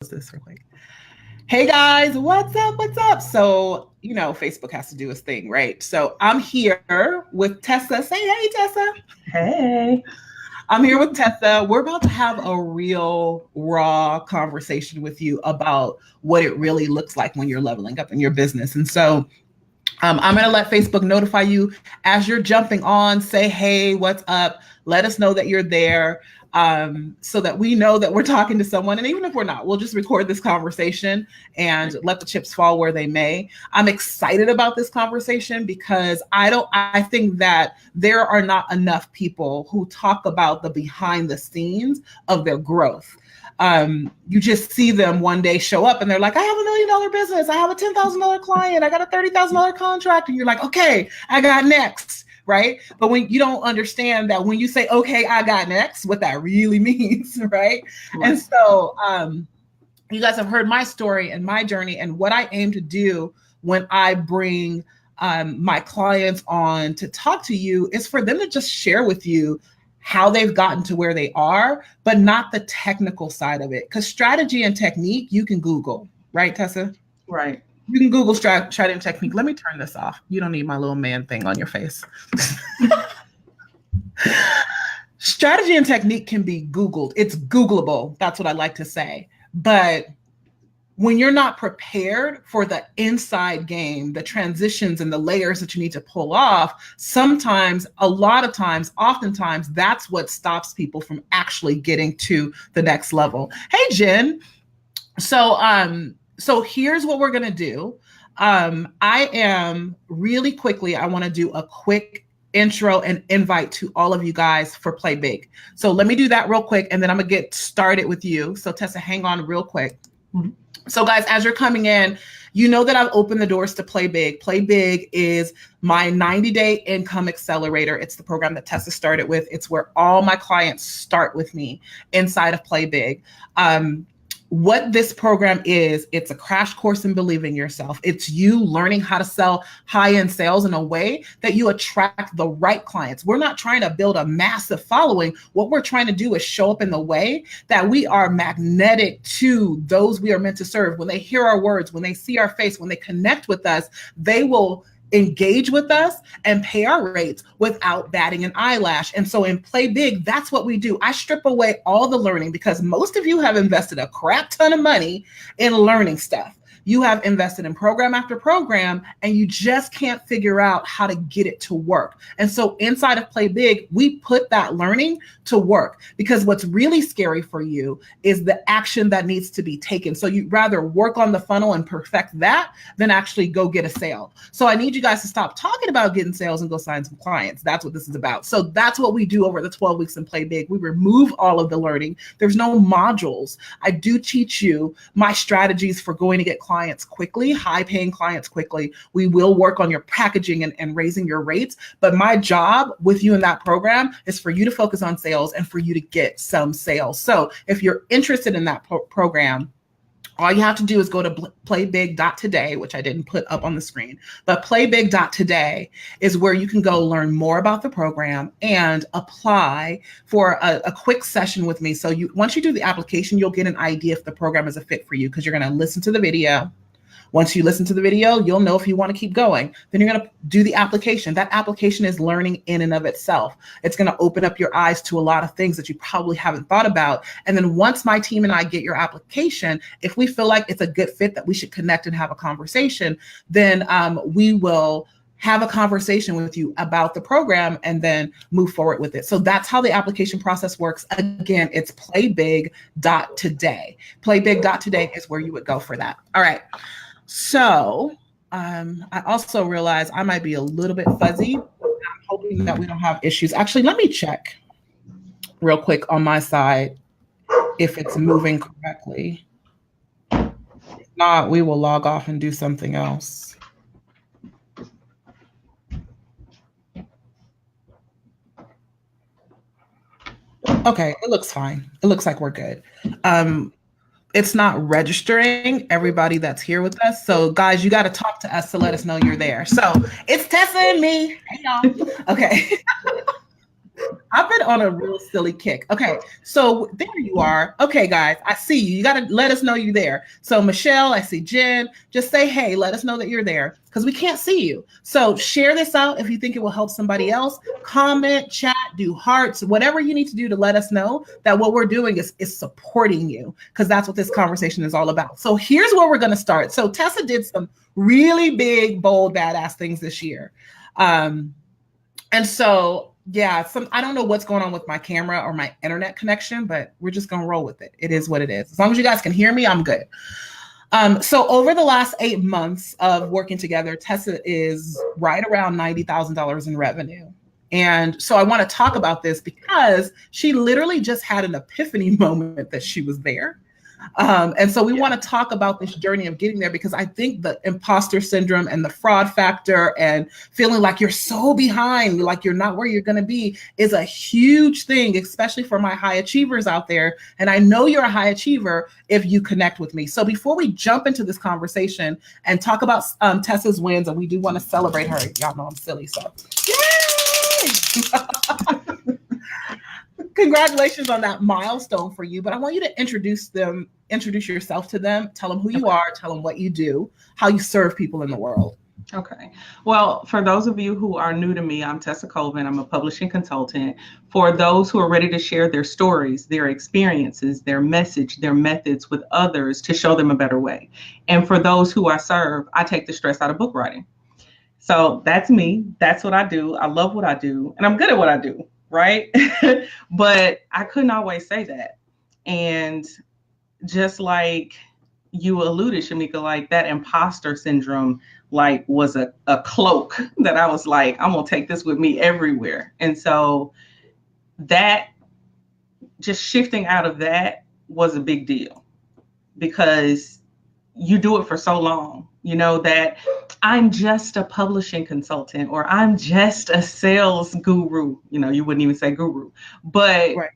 This real quick. Hey guys, what's up? What's up? So, Facebook has to do its thing, right? So I'm here with Tessa. Say hey, Tessa. Hey. I'm here with Tessa. We're about to have a real raw conversation with you about what it really looks like when you're leveling up in your business. And so I'm going to let Facebook notify you as you're jumping on. Say, hey, what's up? Let us know that you're there, so that we know that we're talking to someone. And even if we're not, we'll just record this conversation and let the chips fall where they may. I'm excited about this conversation because I think that there are not enough people who talk about the behind the scenes of their growth. You just see them one day show up and they're like, I have $1 million business. I have a $10,000 client. I got a $30,000 contract. And you're like, okay, I got next. Right. But when you don't understand that when you say, okay, I got next, what that really means. Right. And so you guys have heard my story and my journey, and what I aim to do when I bring my clients on to talk to you is for them to just share with you how they've gotten to where they are, but not the technical side of it. Because strategy and technique, you can Google, right, Tessa? Right. You can Google strategy and technique. Let me turn this off. You don't need my little man thing on your face. Strategy and technique can be Googled. It's Googleable. That's what I like to say. But when you're not prepared for the inside game, the transitions and the layers that you need to pull off, sometimes, a lot of times, oftentimes, that's what stops people from actually getting to the next level. Hey, Jen. So here's what we're going to do. I want to do a quick intro and invite to all of you guys for Play Big. So let me do that real quick, and then I'm going to get started with you. So Tessa, hang on real quick. Mm-hmm. So guys, as you're coming in, you know that I've opened the doors to Play Big. Play Big is my 90-day income accelerator. It's the program that Tessa started with. It's where all my clients start with me inside of Play Big. What this program is, it's a crash course in believing yourself. It's you learning how to sell high-end sales in a way that you attract the right clients. We're not trying to build a massive following. What we're trying to do is show up in the way that we are magnetic to those we are meant to serve. When they hear our words, when they see our face, when they connect with us, they will engage with us and pay our rates without batting an eyelash. And so in Play Big, that's what we do. I strip away all the learning because most of you have invested a crap ton of money in learning stuff. You have invested in program after program, and you just can't figure out how to get it to work. And so inside of Play Big, we put that learning to work, because what's really scary for you is the action that needs to be taken. So you'd rather work on the funnel and perfect that than actually go get a sale. So I need you guys to stop talking about getting sales and go sign some clients. That's what this is about. So that's what we do over the 12 weeks in Play Big. We remove all of the learning. There's no modules. I do teach you my strategies for going to get clients quickly, high paying clients quickly. We will work on your packaging and raising your rates. But my job with you in that program is for you to focus on sales and for you to get some sales. So if you're interested in that program, all you have to do is go to playbig.today, which I didn't put up on the screen, but playbig.today is where you can go learn more about the program and apply for a quick session with me. So once you do the application, you'll get an idea if the program is a fit for you, because you're going to listen to the video. Once you listen to the video, you'll know if you want to keep going. Then you're going to do the application. That application is learning in and of itself. It's going to open up your eyes to a lot of things that you probably haven't thought about. And then once my team and I get your application, if we feel like it's a good fit that we should connect and have a conversation, then we will have a conversation with you about the program and then move forward with it. So that's how the application process works. Again, it's playbig.today. Playbig.today is where you would go for that. All right. So I also realize I might be a little bit fuzzy. I'm hoping that we don't have issues. Actually, let me check real quick on my side if it's moving correctly. If not, we will log off and do something else. Okay, it looks fine. It looks like we're good. It's not registering everybody that's here with us. So guys, you got to talk to us to let us know you're there. So it's Tessa and me. Hey y'all. Okay. I've been on a real silly kick. Okay, so there you are. Okay, guys, I see you. You got to let us know you're there. So Michelle, I see Jen. Just say, hey, let us know that you're there because we can't see you. So share this out if you think it will help somebody else. Comment, chat, do hearts, whatever you need to do to let us know that what we're doing is supporting you because that's what this conversation is all about. So here's where we're going to start. So Tessa did some really big, bold, badass things this year. And so, yeah, I don't know what's going on with my camera or my internet connection, but we're just going to roll with it. It is what it is. As long as you guys can hear me, I'm good. So over the last 8 months of working together, Tessa is right around $90,000 in revenue. And so I want to talk about this because she literally just had an epiphany moment that she was there. And so we want to talk about this journey of getting there because I think the imposter syndrome and the fraud factor and feeling like you're so behind, like you're not where you're going to be is a huge thing, especially for my high achievers out there. And I know you're a high achiever if you connect with me. So before we jump into this conversation and talk about Tessa's wins, and we do want to celebrate her. Y'all know I'm silly, so yay! Congratulations on that milestone for you, but I want you to introduce yourself to them, tell them who you are, tell them what you do, how you serve people in the world. Okay. Well, for those of you who are new to me, I'm Tesa Colvin. I'm a publishing consultant. For those who are ready to share their stories, their experiences, their message, their methods with others to show them a better way. And for those who I serve, I take the stress out of book writing. So that's me. That's what I do. I love what I do, and I'm good at what I do. Right. But I couldn't always say that. And just like you alluded, Shamika, like that imposter syndrome, like was a cloak that I was like, I'm going to take this with me everywhere. And so that just shifting out of that was a big deal because you do it for so long, that I'm just a publishing consultant or I'm just a sales guru. You wouldn't even say guru, but right.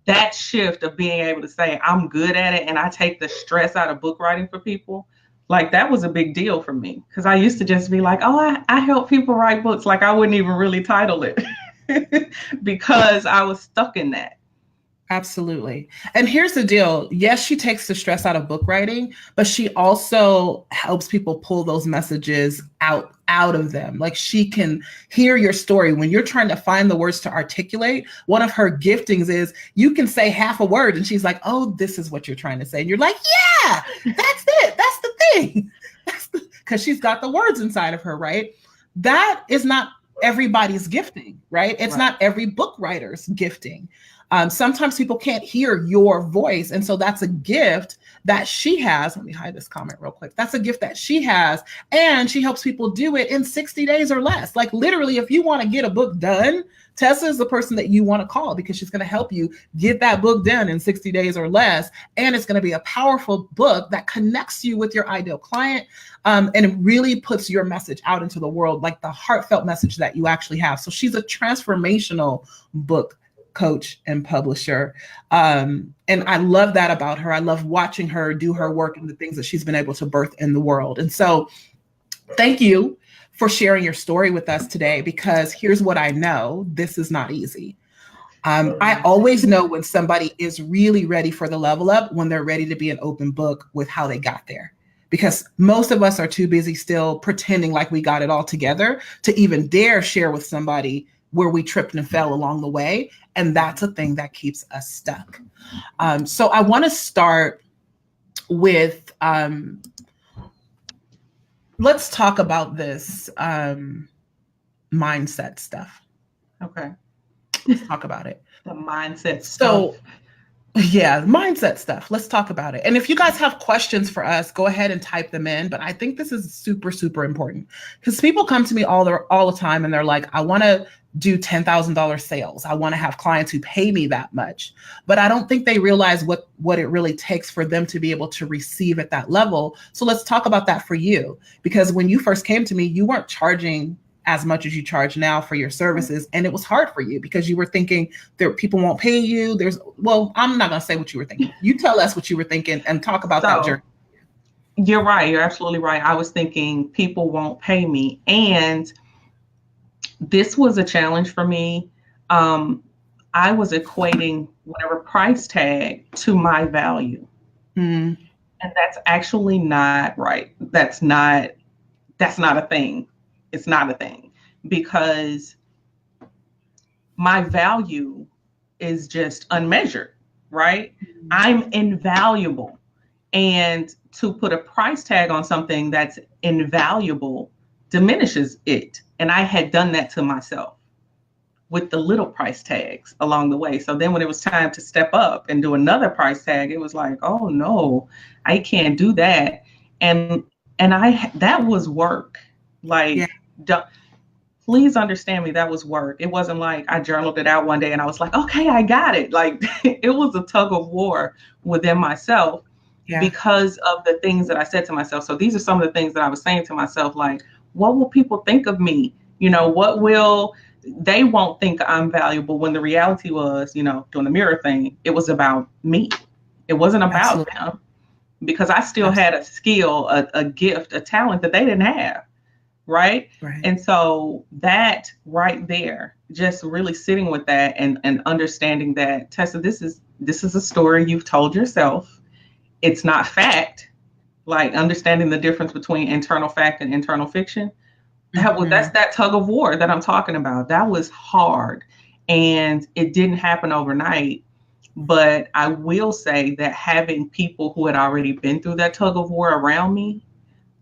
That shift of being able to say I'm good at it and I take the stress out of book writing for people, like that was a big deal for me because I used to just be like, oh, I help people write books. Like I wouldn't even really title it because I was stuck in that. Absolutely. And here's the deal. Yes, she takes the stress out of book writing, but she also helps people pull those messages out of them. Like she can hear your story when you're trying to find the words to articulate. One of her giftings is you can say half a word and she's like, oh, this is what you're trying to say. And you're like, yeah, that's it. That's the thing. Because she's got the words inside of her, right? That is not everybody's gifting, right? It's not every book writer's gifting. Sometimes people can't hear your voice. And so that's a gift that she has. Let me hide this comment real quick. That's a gift that she has. And she helps people do it in 60 days or less. Like literally, if you want to get a book done, Tessa is the person that you want to call because she's going to help you get that book done in 60 days or less. And it's going to be a powerful book that connects you with your ideal client. And it really puts your message out into the world, like the heartfelt message that you actually have. So she's a transformational book coach and publisher. And I love that about her. I love watching her do her work and the things that she's been able to birth in the world. And so thank you for sharing your story with us today, because here's what I know. This is not easy. I always know when somebody is really ready for the level up, when they're ready to be an open book with how they got there. Because most of us are too busy still pretending like we got it all together to even dare share with somebody where we tripped and fell along the way. And that's a thing that keeps us stuck. So I want to start with, let's talk about this mindset stuff. Okay. Let's talk about it. The mindset stuff. So yeah, mindset stuff. Let's talk about it. And if you guys have questions for us, go ahead and type them in. But I think this is super, super important because people come to me all the time and they're like, I want to do $10,000 sales. I want to have clients who pay me that much. But I don't think they realize what it really takes for them to be able to receive at that level. So let's talk about that for you. Because when you first came to me, you weren't charging as much as you charge now for your services. And it was hard for you because you were thinking there people won't pay you. I'm not going to say what you were thinking. You tell us what you were thinking and talk about that journey. You're right. You're absolutely right. I was thinking people won't pay me. And this was a challenge for me I was equating whatever price tag to my value. Mm. And that's actually not right. That's not a thing. It's not a thing, because my value is just unmeasured, right? I'm invaluable. And to put a price tag on something that's invaluable diminishes it. And I had done that to myself with the little price tags along the way. So then when it was time to step up and do another price tag, it was like, oh no, I can't do that. And that was work. Like, please understand me, that was work. It wasn't like I journaled it out one day and I was like, okay, I got it. Like, it was a tug of war within myself because of the things that I said to myself. So these are some of the things that I was saying to myself, like, what will people think of me? They won't think I'm valuable, when the reality was, doing the mirror thing, it was about me. It wasn't about them, because I still had a skill, a gift, a talent that they didn't have. Right. And so that right there, just really sitting with that and understanding that, Tessa, this is a story you've told yourself. It's not fact. Like, understanding the difference between internal fact and internal fiction. That's that tug of war that I'm talking about. That was hard, and it didn't happen overnight. But I will say that having people who had already been through that tug of war around me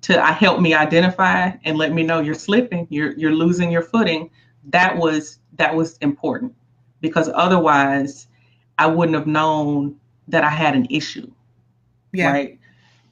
to help me identify and let me know you're slipping, you're losing your footing, that was important, because otherwise I wouldn't have known that I had an issue. Yeah. Right.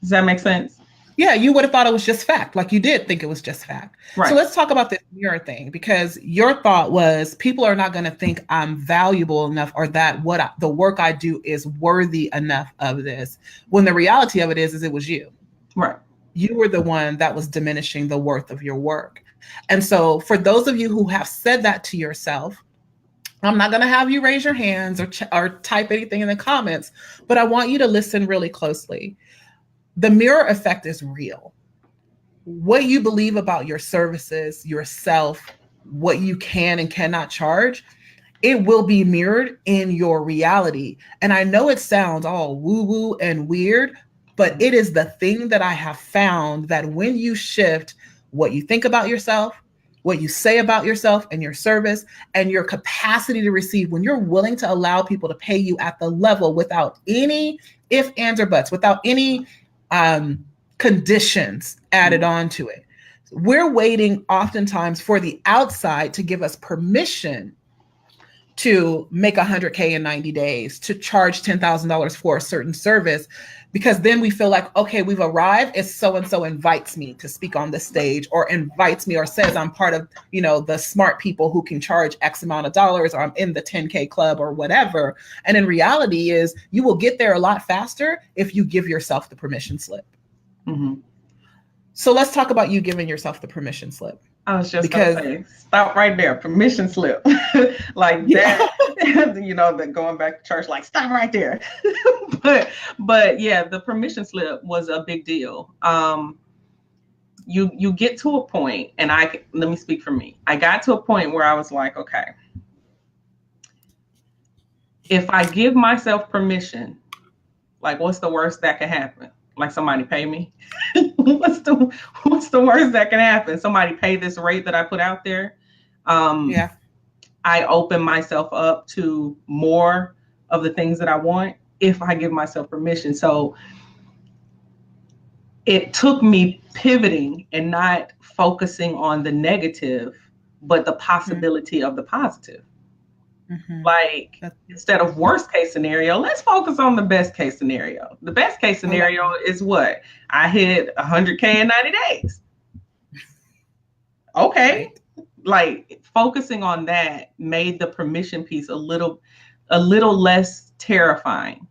Does that make sense? Yeah, you would have thought it was just fact. Like, you did think it was just fact. Right. So let's talk about this mirror thing, because your thought was people are not going to think I'm valuable enough, or that the work I do is worthy enough of this. When the reality of it is it was you. Right. You were the one that was diminishing the worth of your work. And so for those of you who have said that to yourself, I'm not going to have you raise your hands or type anything in the comments, but I want you to listen really closely. The mirror effect is real. What you believe about your services, yourself, what you can and cannot charge, it will be mirrored in your reality. And I know it sounds all woo-woo and weird, but it is the thing that I have found, that when you shift what you think about yourself, what you say about yourself and your service and your capacity to receive, when you're willing to allow people to pay you at the level without any ifs, ands, or buts, without any conditions added on to it. We're waiting oftentimes for the outside to give us permission to make $100K in 90 days, to charge $10,000 for a certain service, because then we feel like, okay, we've arrived if so-and-so invites me to speak on the stage, or invites me, or says I'm part of, the smart people who can charge X amount of dollars, or I'm in the 10K club or whatever. And in reality is you will get there a lot faster if you give yourself the permission slip. Mm-hmm. So let's talk about you giving yourself the permission slip. I was just going to say, stop right there, permission slip. Like that, that going back to church, like, stop right there. but yeah, the permission slip was a big deal. You get to a point, and let me speak for me. I got to a point where I was like, okay, if I give myself permission, like, what's the worst that can happen? Like, somebody pay me? What's the worst that can happen? Somebody pay this rate that I put out there? I open myself up to more of the things that I want if I give myself permission. So it took me pivoting and not focusing on the negative, but the possibility of the positive. Mm-hmm. Like, instead of worst case scenario, let's focus on the best case scenario. The best case scenario is what? I hit 100K in 90 days. Okay. Right. Like, focusing on that made the permission piece a little less terrifying,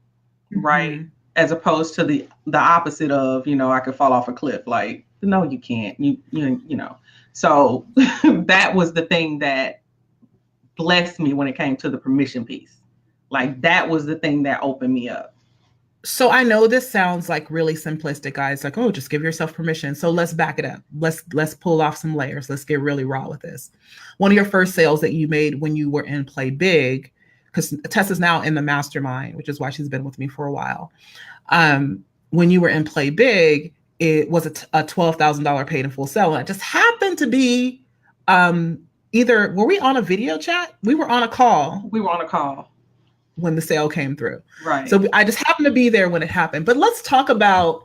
mm-hmm. right? As opposed to the opposite of, I could fall off a cliff. Like, no, you can't. You know. So that was the thing that blessed me when it came to the permission piece. Like, that was the thing that opened me up. So I know this sounds like really simplistic, guys. Like, oh, just give yourself permission. So let's back it up. Let's pull off some layers. Let's get really raw with this. One of your first sales that you made when you were in Play Big, because Tessa's now in the mastermind, which is why she's been with me for a while. When you were in Play Big, it was a $12,000 paid in full sale. And it just happened to be either, were we on a video chat? We were on a call. We were on a call when the sale came through. Right. So I just happened to be there when it happened. But let's talk about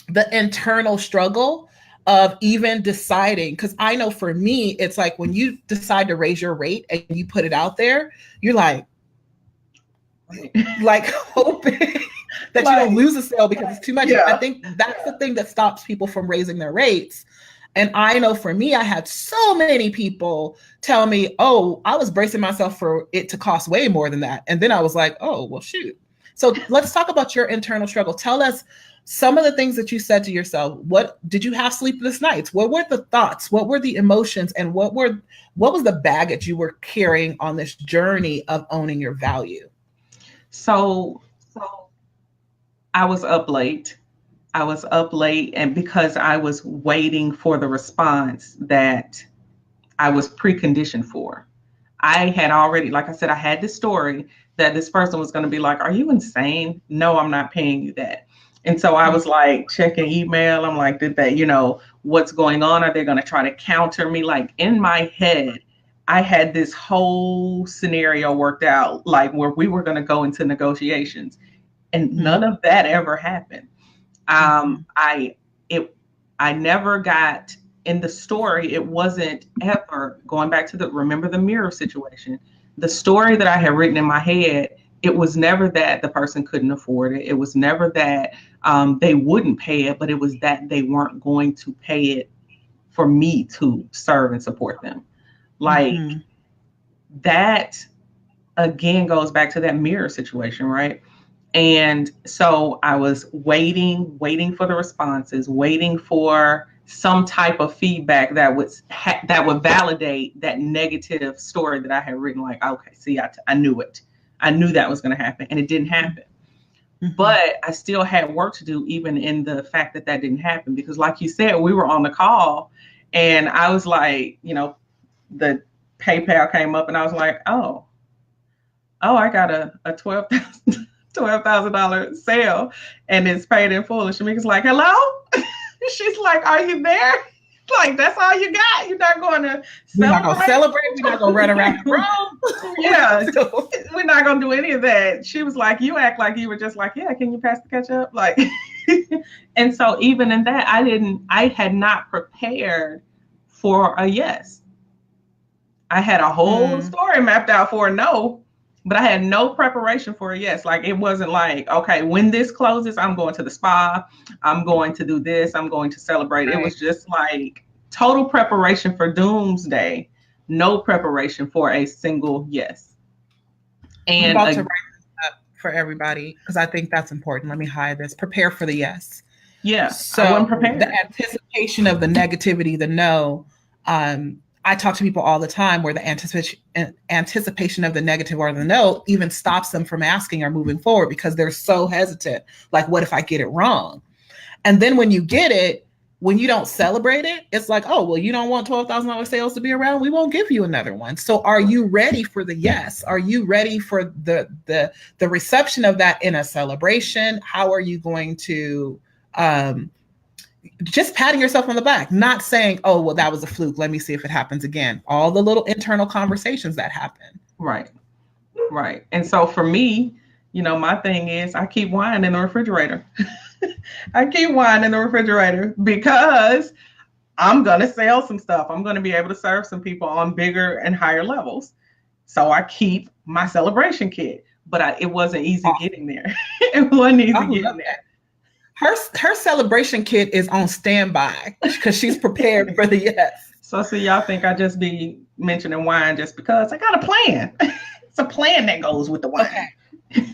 the internal struggle of even deciding, because I know for me, it's like when you decide to raise your rate and you put it out there, you're like hoping that you don't lose a sale because it's too much. Yeah. I think that's the thing that stops people from raising their rates. And I know for me, I had so many people tell me, oh, I was bracing myself for it to cost way more than that. And then I was like, oh, well, shoot. So let's talk about your internal struggle. Tell us some of the things that you said to yourself. What did you have sleepless nights? What were the thoughts? What were the emotions? And what was the baggage you were carrying on this journey of owning your value? So I was up late. And because I was waiting for the response that I was preconditioned for. I had already, like I said, I had this story that this person was going to be like, are you insane? No, I'm not paying you that. And so I was like checking email. I'm like, did they, what's going on? Are they going to try to counter me? Like in my head, I had this whole scenario worked out, like where we were going to go into negotiations, and none of that ever happened. I never got in the story. It wasn't ever going back to remember the mirror situation. The story that I had written in my head, it was never that the person couldn't afford it. It was never that they wouldn't pay it, but it was that they weren't going to pay it for me to serve and support them. Like that again goes back to that mirror situation, right? And so I was waiting for the responses, waiting for some type of feedback that would validate that negative story that I had written. Like, okay, see, I knew it. I knew that was going to happen, and it didn't happen. But I still had work to do, even in the fact that didn't happen, because like you said, we were on the call and I was like, the PayPal came up and I was like, oh, I got a $12,000 sale and it's paid in full. And Shamika's like, hello? She's like, are you there? Like, that's all you got? You're not going to celebrate? We're not going to celebrate. We're not going to run around the room. Yeah, we're not going to do any of that. She was like, you act like you were just like, yeah, can you pass the ketchup? Like, and so even in that, I had not prepared for a yes. I had a whole story mapped out for a no, but I had no preparation for a yes. Like, it wasn't like, okay, when this closes, I'm going to the spa. I'm going to do this. I'm going to celebrate. Right. It was just like total preparation for doomsday. No preparation for a single yes. And I'm about to write this up for everybody because I think that's important. Let me hide this. Prepare for the yes. Yeah. So the anticipation of the negativity, the no, I talk to people all the time where the anticipation of the negative or the no even stops them from asking or moving forward because they're so hesitant. Like, what if I get it wrong? And then when you get it, when you don't celebrate it, it's like, oh, well, you don't want $12,000 sales to be around. We won't give you another one. So are you ready for the yes? Are you ready for the reception of that in a celebration? How are you going to just patting yourself on the back, not saying, oh, well, that was a fluke. Let me see if it happens again. All the little internal conversations that happen. Right. Right. And so for me, my thing is I keep wine in the refrigerator. I keep wine in the refrigerator because I'm going to sell some stuff. I'm going to be able to serve some people on bigger and higher levels. So I keep my celebration kit, but it wasn't easy getting there. It wasn't easy getting there. Her celebration kit is on standby because she's prepared for the yes. So y'all think I just be mentioning wine just because I got a plan. It's a plan that goes with the wine. Okay.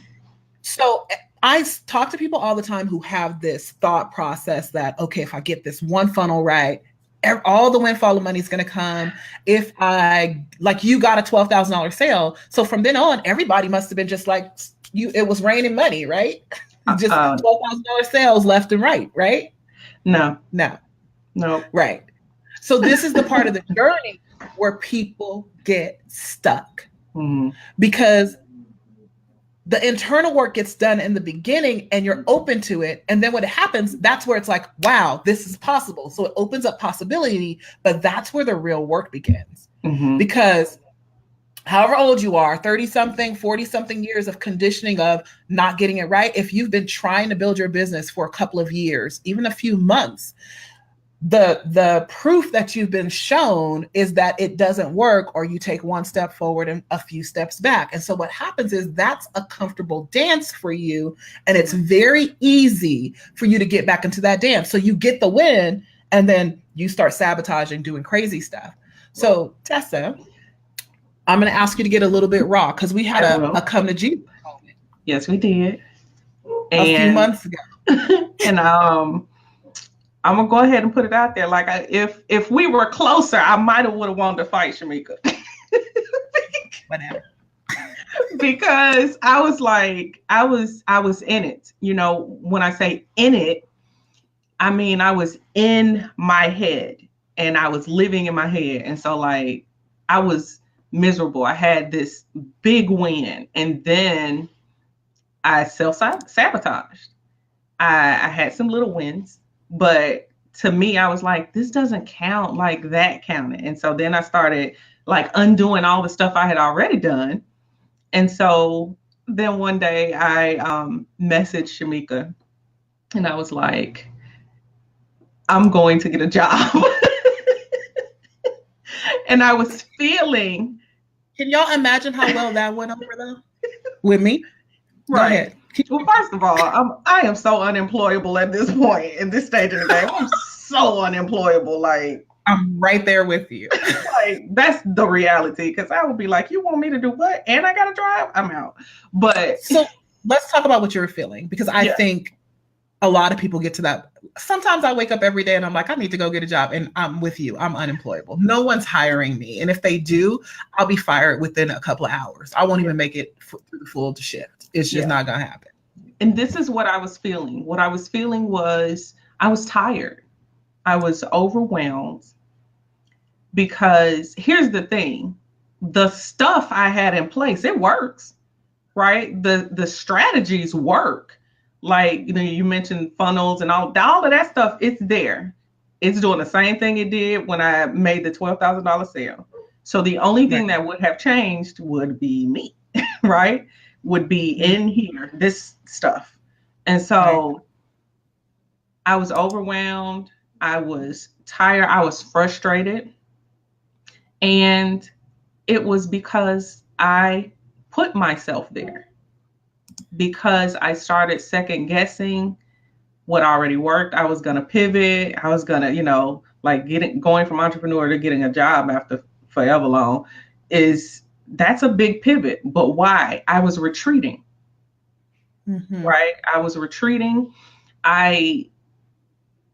So I talk to people all the time who have this thought process that, okay, if I get this one funnel right, all the windfall of money is going to come. If you got a $12,000 sale. So from then on, everybody must have been just like, it was raining money, right? Just $12,000 sales left and right, right? No. Right. So this is the part of the journey where people get stuck because the internal work gets done in the beginning and you're open to it. And then when it happens, that's where it's like, wow, this is possible. So it opens up possibility, but that's where the real work begins. Because however old you are, 30 something, 40 something years of conditioning of not getting it right. If you've been trying to build your business for a couple of years, even a few months, the proof that you've been shown is that it doesn't work, or you take one step forward and a few steps back. And so what happens is that's a comfortable dance for you. And it's very easy for you to get back into that dance. So you get the win and then you start sabotaging, doing crazy stuff. So Tessa, I'm going to ask you to get a little bit raw because we had a come to Jesus moment. Yes, we did. A few months ago. And I'm gonna go ahead and put it out there. Like, if we were closer, I might have would have wanted to fight Shamika. Whatever. Because I was like, I was in it. You know, when I say in it, I mean I was in my head and I was living in my head. And so like I was miserable. I had this big win, and then I self-sabotaged. I had some little wins. But to me, I was like, this doesn't count like that counted. And so then I started like undoing all the stuff I had already done. And so then one day I messaged Shamika and I was like, I'm going to get a job. And I was feeling. Can y'all imagine how well that went over though? With me? Right. Go ahead. Well, first of all, I am so unemployable at this point in this stage of the game. I'm so unemployable. Like, I'm right there with you. Like, that's the reality. Because I would be like, you want me to do what? And I got to drive? I'm out. But so let's talk about what you're feeling, because I think a lot of people get to that. Sometimes I wake up every day and I'm like, I need to go get a job. And I'm with you. I'm unemployable. No one's hiring me. And if they do, I'll be fired within a couple of hours. I won't even make it through the full shift. It's just not going to happen. And this is what I was feeling. What I was feeling was I was tired. I was overwhelmed because here's the thing. The stuff I had in place, it works, right? The strategies work. Like, you know, you mentioned funnels and all of that stuff. It's there. It's doing the same thing it did when I made the $12,000 sale. So the only thing that would have changed would be me, right? Would be in here, this stuff. And so I was overwhelmed. I was tired. I was frustrated. And it was because I put myself there, because I started second guessing what already worked. I was going to pivot. I was going to, you know, like going from entrepreneur to getting a job after forever long that's a big pivot. But why? I was retreating, right? I was retreating. I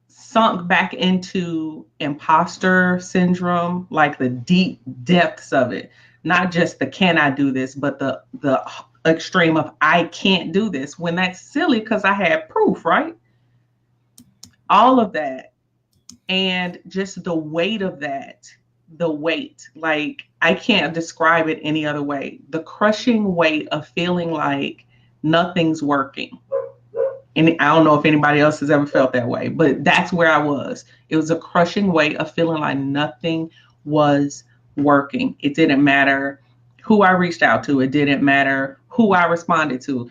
sunk back into imposter syndrome, like the deep depths of it. Not just the can I do this, but the extreme of I can't do this, when that's silly because I had proof, right? All of that. And just the weight of that, like I can't describe it any other way. The crushing weight of feeling like nothing's working. And I don't know if anybody else has ever felt that way, but that's where I was. It was a crushing weight of feeling like nothing was working. It didn't matter who I reached out to. It didn't matter who I responded to.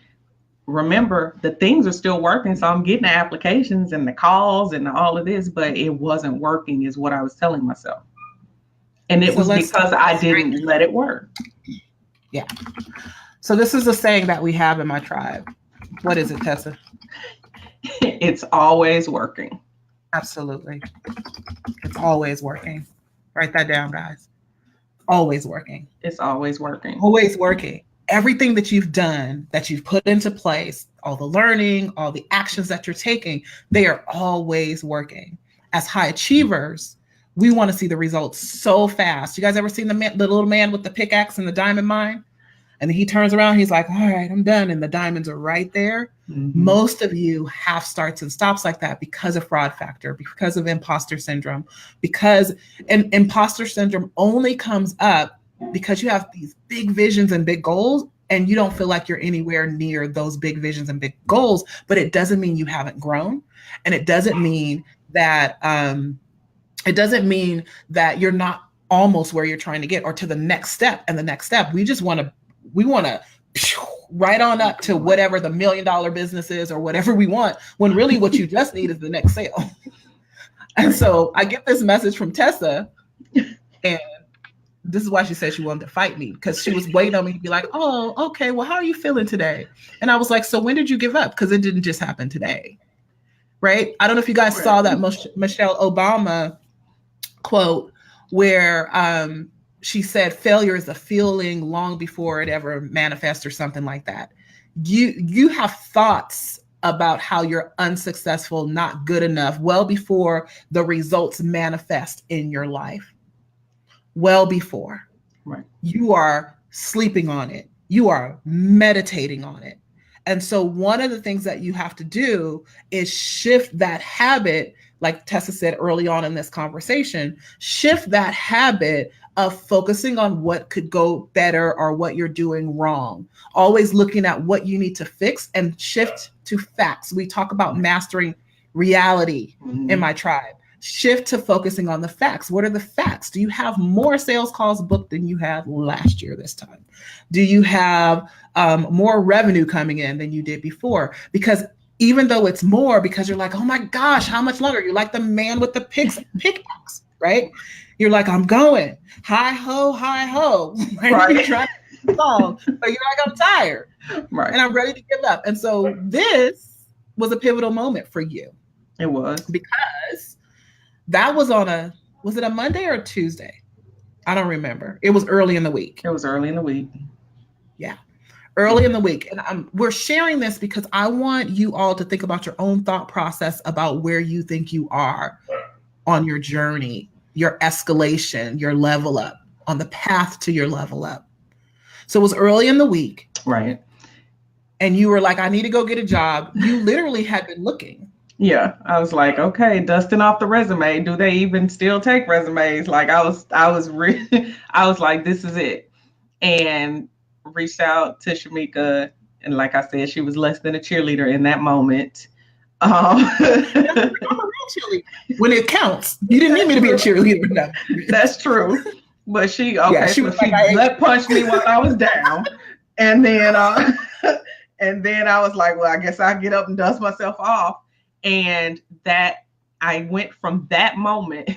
Remember, the things are still working. So I'm getting the applications and the calls and all of this, but it wasn't working is what I was telling myself. And it was because I didn't let it work. Yeah. So this is a saying that we have in my tribe. What is it, Tessa? It's always working. Absolutely. It's always working. Write that down, guys. Always working. It's always working. Always working. Everything that you've done, that you've put into place, all the learning, all the actions that you're taking, they are always working. As high achievers, we want to see the results so fast. You guys ever seen the little man with the pickaxe in the diamond mine? And then he turns around, he's like, all right, I'm done. And the diamonds are right there. Mm-hmm. Most of you have starts and stops like that because of fraud factor, because of imposter syndrome, because imposter syndrome only comes up because you have these big visions and big goals, and you don't feel like you're anywhere near those big visions and big goals, but it doesn't mean you haven't grown. And it doesn't mean that, you're not almost where you're trying to get or to the next step and the next step. We want to right on up to whatever the $1 million business is or whatever we want, when really what you just need is the next sale. And so I get this message from Tesa, and this is why she said she wanted to fight me, because she was waiting on me to be like, oh, okay, well, how are you feeling today? And I was like, so when did you give up? Because it didn't just happen today, right? I don't know if you guys saw that Michelle Obama quote where she said failure is a feeling long before it ever manifests or something like that. You have thoughts about how you're unsuccessful, not good enough, well before the results manifest in your life. Well before. Right. You are sleeping on it. You are meditating on it. And so one of the things that you have to do is shift that habit, like Tesa said early on in this conversation, shift that habit of focusing on what could go better or what you're doing wrong. Always looking at what you need to fix, and shift to facts. We talk about mastering reality in my tribe. Shift to focusing on the facts. What are the facts? Do you have more sales calls booked than you had last year this time? Do you have more revenue coming in than you did before? Because even though it's more, because you're like, oh my gosh, how much longer? You're like the man with the pickaxe, right? You're like, I'm going hi ho, right? You're trying to song, but you're like, I'm tired, right? And I'm ready to give up. And so this was a pivotal moment for you. It was, because that was was it a Monday or a Tuesday? I don't remember. It was early in the week. It was early in the week. Yeah. Early in the week. And we're sharing this because I want you all to think about your own thought process about where you think you are on your journey, your escalation, your level up, on the path to your level up. So it was early in the week. Right. And you were like, I need to go get a job. You literally had been looking. Yeah. I was like, okay, dusting off the resume. Do they even still take resumes? Like I was like, this is it. And reached out to Shamika, and like I said, she was less than a cheerleader in that moment. I'm a real cheerleader when it counts. You didn't need me to be a cheerleader. No. That's true. But she let punch me while I was down, and then I was like, well, I guess I'll get up and dust myself off. And that I went from that moment.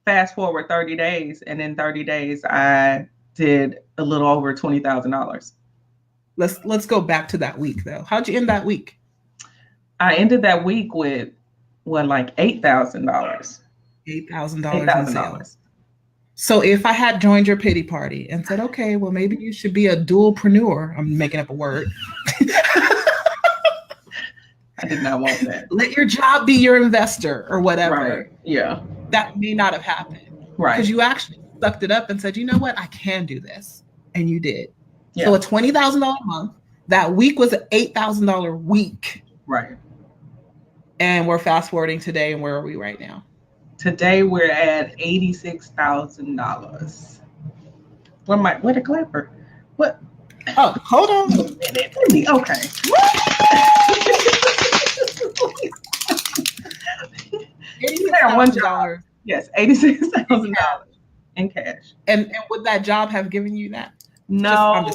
Fast forward 30 days, and in 30 days, I did a little over $20,000. Let's go back to that week though. How'd you end that week? I ended that week with like $8,000. $8,000 in sales. So if I had joined your pity party and said, okay, well maybe you should be a dualpreneur. I'm making up a word. I did not want that. Let your job be your investor or whatever. Right. Yeah. That may not have happened. Right. Because you actually sucked it up and said, you know what, I can do this. And you did. Yeah. So a $20,000 month, that week was an $8,000 week. Right. And we're fast forwarding today, and where are we right now? Today we're at $86,000. What a clapper. What? Oh, hold on. Okay. $86,000. Yes, $86,000 in cash. And would that job have given you that? No.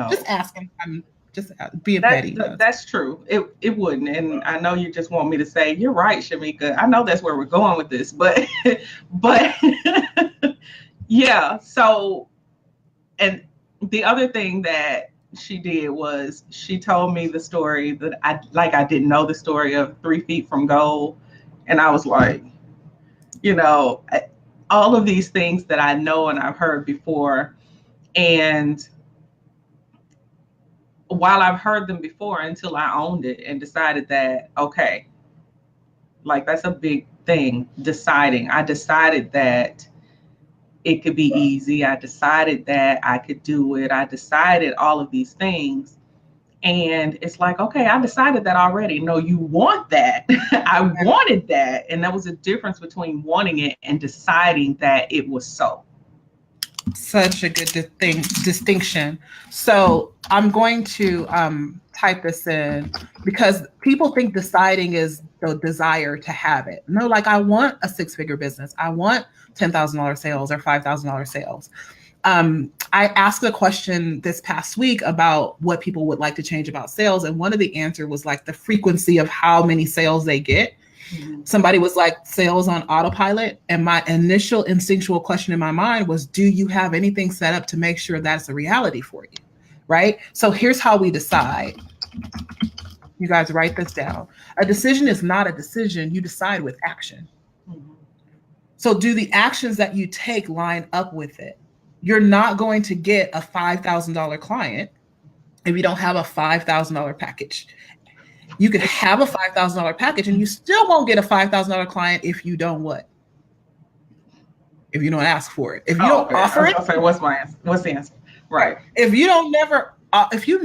Just asking. I'm just being petty. That's true. It wouldn't. And I know you just want me to say, you're right, Shamika. I know that's where we're going with this, but yeah. So, and the other thing that she did was she told me the story that I didn't know the story of 3 feet from goal. And I was like, all of these things that I know and I've heard before. And while I've heard them before, until I owned it and decided that, okay, like that's a big thing, deciding. I decided that it could be easy. I decided that I could do it. I decided all of these things. And it's like, okay, I decided that already. No, you want that. I wanted that. And that was a difference between wanting it and deciding that it was so. Such a good distinction. So I'm going to type this in because people think deciding is the desire to have it. No, like I want a 6-figure business. I want $10,000 sales or $5,000 sales. I asked a question this past week about what people would like to change about sales. And one of the answers was like the frequency of how many sales they get. Mm-hmm. Somebody was like sales on autopilot. And my initial instinctual question in my mind was, do you have anything set up to make sure that's a reality for you? Right? So here's how we decide. You guys write this down. A decision is not a decision. You decide with action. Mm-hmm. So do the actions that you take line up with it? You're not going to get a $5,000 client if you don't have a $5,000 package. You could have a $5,000 package and you still won't get a $5,000 client if you don't what? If you don't ask for it. If you don't offer it. Okay, what's my answer? What's the answer? Right. If you don't never. If you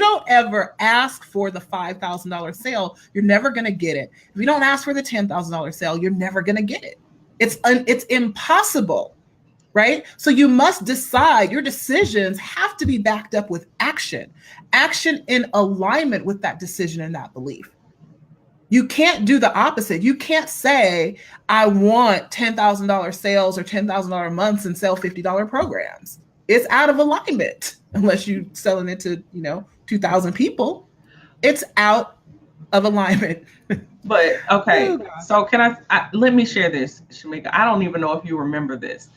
don't ever ask for the $5,000 sale, you're never going to get it. If you don't ask for the $10,000 sale, you're never going to get it. It's impossible, right? So you must decide. Your decisions have to be backed up with action in alignment with that decision and that belief. You can't do the opposite. You can't say, I want $10,000 sales or $10,000 months and sell $50 programs. It's out of alignment unless you're selling it to, 2,000 people. It's out of alignment. But okay, so can I let me share this, Shamika. I don't even know if you remember this.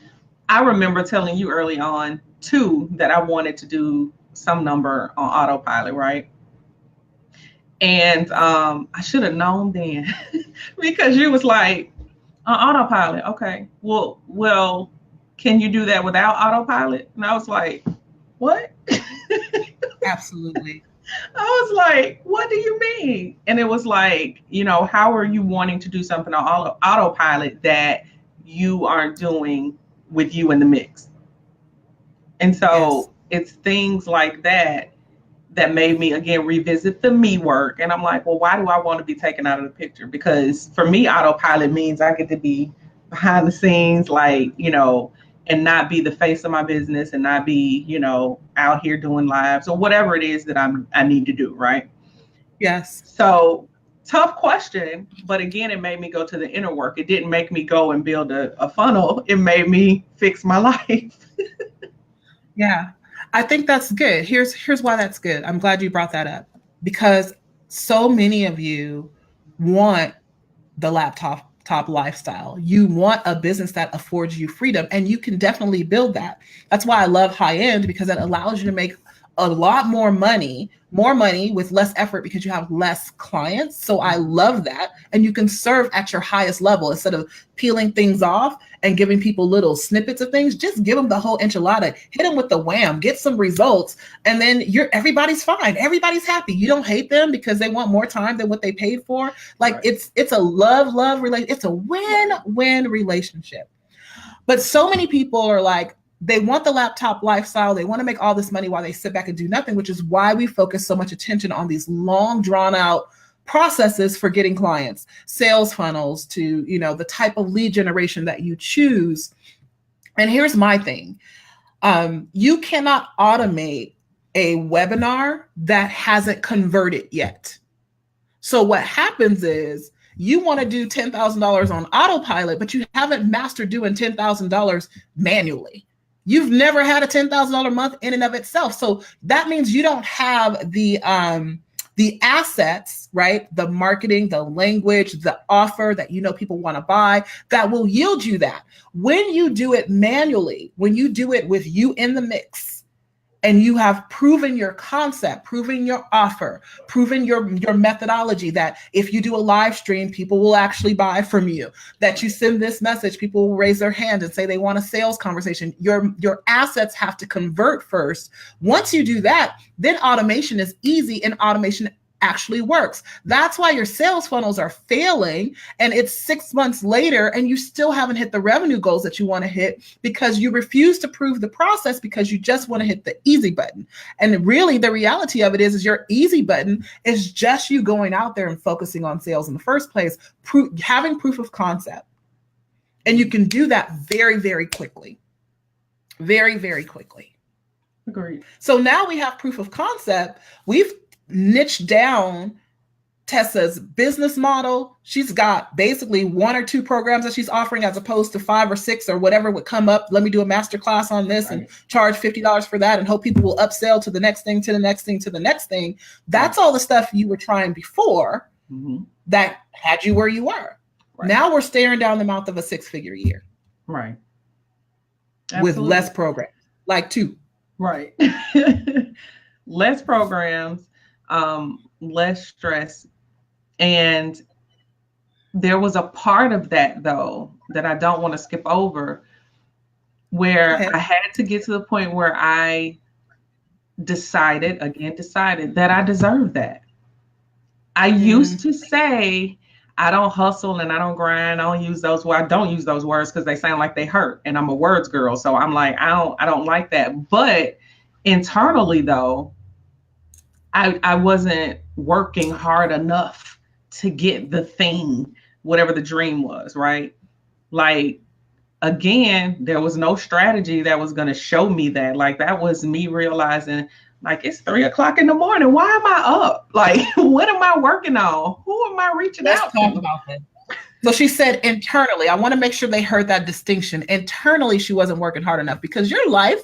I remember telling you early on too that I wanted to do some number on autopilot, right? And I should have known then because you was like, on autopilot, okay. Well, can you do that without autopilot? And I was like, what? Absolutely. I was like, what do you mean? And it was like, how are you wanting to do something on autopilot that you aren't doing with you in the mix? And so It's things like that made me, again, revisit the me work. And I'm like, well, why do I want to be taken out of the picture? Because for me, autopilot means I get to be behind the scenes, like, and not be the face of my business and not be, out here doing lives or whatever it is that I need to do. Right. Yes. So tough question. But again, it made me go to the inner work. It didn't make me go and build a funnel. It made me fix my life. Yeah. I think that's good. Here's why that's good. I'm glad you brought that up because so many of you want the laptop lifestyle. You want a business that affords you freedom, and you can definitely build that. That's why I love high end, because it allows you to make a lot more money with less effort because you have less clients. So I love that. And you can serve at your highest level instead of peeling things off and giving people little snippets of things. Just give them the whole enchilada, hit them with the wham, get some results. And then everybody's fine. Everybody's happy. You don't hate them because they want more time than what they paid for. Like right. It's a love relationship. It's a win-win relationship. But so many people are like, they want the laptop lifestyle. They want to make all this money while they sit back and do nothing, which is why we focus so much attention on these long drawn out processes for getting clients, sales funnels to, the type of lead generation that you choose. And here's my thing. You cannot automate a webinar that hasn't converted yet. So what happens is you want to do $10,000 on autopilot, but you haven't mastered doing $10,000 manually. You've never had a $10,000 month in and of itself. So that means you don't have the assets, right? The marketing, the language, the offer that people want to buy that will yield you that. When you do it manually, when you do it with you in the mix, and you have proven your concept, proven your offer, proven your methodology, that if you do a live stream, people will actually buy from you, that you send this message, people will raise their hand and say they want a sales conversation. Your assets have to convert first. Once you do that, then automation is easy, and automation actually works. That's why your sales funnels are failing, and it's 6 months later and you still haven't hit the revenue goals that you want to hit because you refuse to prove the process because you just want to hit the easy button. And really the reality of it is your easy button is just you going out there and focusing on sales in the first place, having proof of concept. And you can do that very, very quickly. Very, very quickly. Agreed. So now we have proof of concept. We've niched down Tesa's business model. She's got basically 1 or 2 programs that she's offering as opposed to 5 or 6 or whatever would come up. Let me do a master class on this and charge $50 for that and hope people will upsell to the next thing, to the next thing, to the next thing. That's all the stuff you were trying before that had you where you were. Right. Now we're staring down the mouth of a 6-figure year. Right. With less programs, like 2. Right. Less programs, less stress. And there was a part of that, though, that I don't want to skip over, where I had to get to the point where I decided that I deserved that. I used to say, I don't hustle and I don't grind. I don't use those words because they sound like they hurt. And I'm a words girl. So I'm like, I don't like that. But internally, though, I wasn't working hard enough to get the thing, whatever the dream was, right? Like, again, there was no strategy that was going to show me that. Like, that was me realizing, like, it's 3:00 in the morning. Why am I up? Like, what am I working on? Who am I reaching out to? Let's talk about that. So she said internally, I want to make sure they heard that distinction. Internally, she wasn't working hard enough because your life,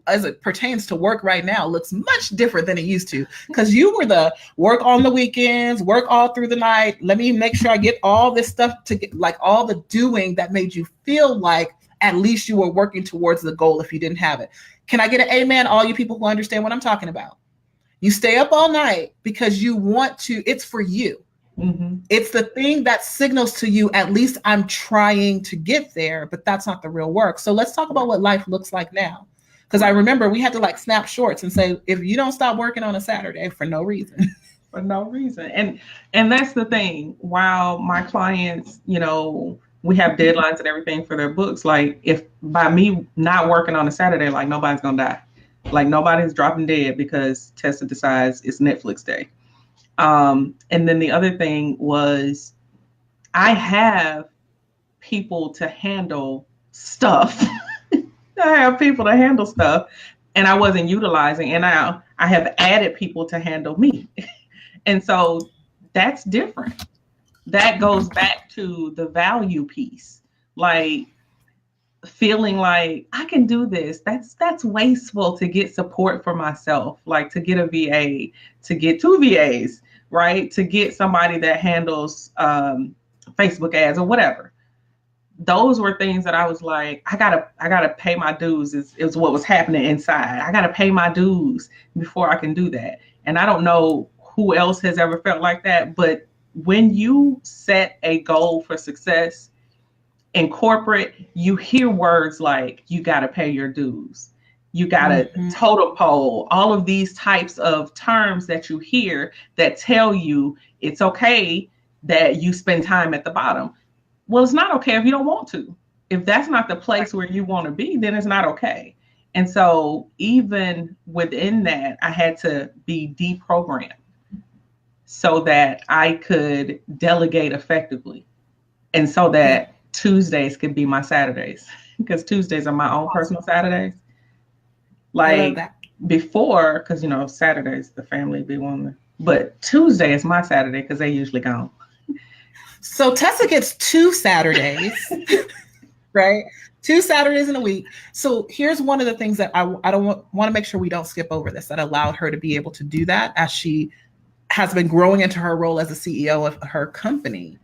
as it pertains to work right now, looks much different than it used to. Because you were the work on the weekends, work all through the night. Let me make sure I get all this stuff to get, like, all the doing that made you feel like at least you were working towards the goal if you didn't have it. Can I get an amen, all you people who understand what I'm talking about? You stay up all night because you want to, it's for you. It's the thing that signals to you, at least I'm trying to get there, but that's not the real work. So let's talk about what life looks like now. Because I remember we had to like snap shorts and say, if you don't stop working on a Saturday for no reason. For no reason. And that's the thing. While my clients, you know, we have deadlines and everything for their books. Like, if by me not working on a Saturday, like, nobody's gonna die. Like, nobody's dropping dead because Tesa decides it's Netflix day. And then the other thing was, I have people to handle stuff. I have people to handle stuff, and I wasn't utilizing. And I have added people to handle me. And so that's different. That goes back to the value piece, like feeling like I can do this. That's wasteful to get support for myself, like to get a VA, to get 2 VAs, right? To get somebody that handles Facebook ads or whatever. Those were things that I was like, I gotta pay my dues is what was happening inside. I gotta pay my dues before I can do that. And I don't know who else has ever felt like that, but when you set a goal for success in corporate, you hear words like, you got to pay your dues. You got to totem pole, all of these types of terms that you hear that tell you it's okay that you spend time at the bottom. Well, it's not okay if you don't want to. If that's not the place where you want to be, then it's not okay. And so even within that, I had to be deprogrammed so that I could delegate effectively. And so that Tuesdays could be my Saturdays, because Tuesdays are my own personal Saturdays. Like before, because, you know, Saturdays, the family be one, but Tuesday is my Saturday because they usually gone. So Tesa gets 2 Saturdays, right? 2 Saturdays in a week. So here's one of the things that I don't want to make sure we don't skip over this, that allowed her to be able to do that as she has been growing into her role as the CEO of her company,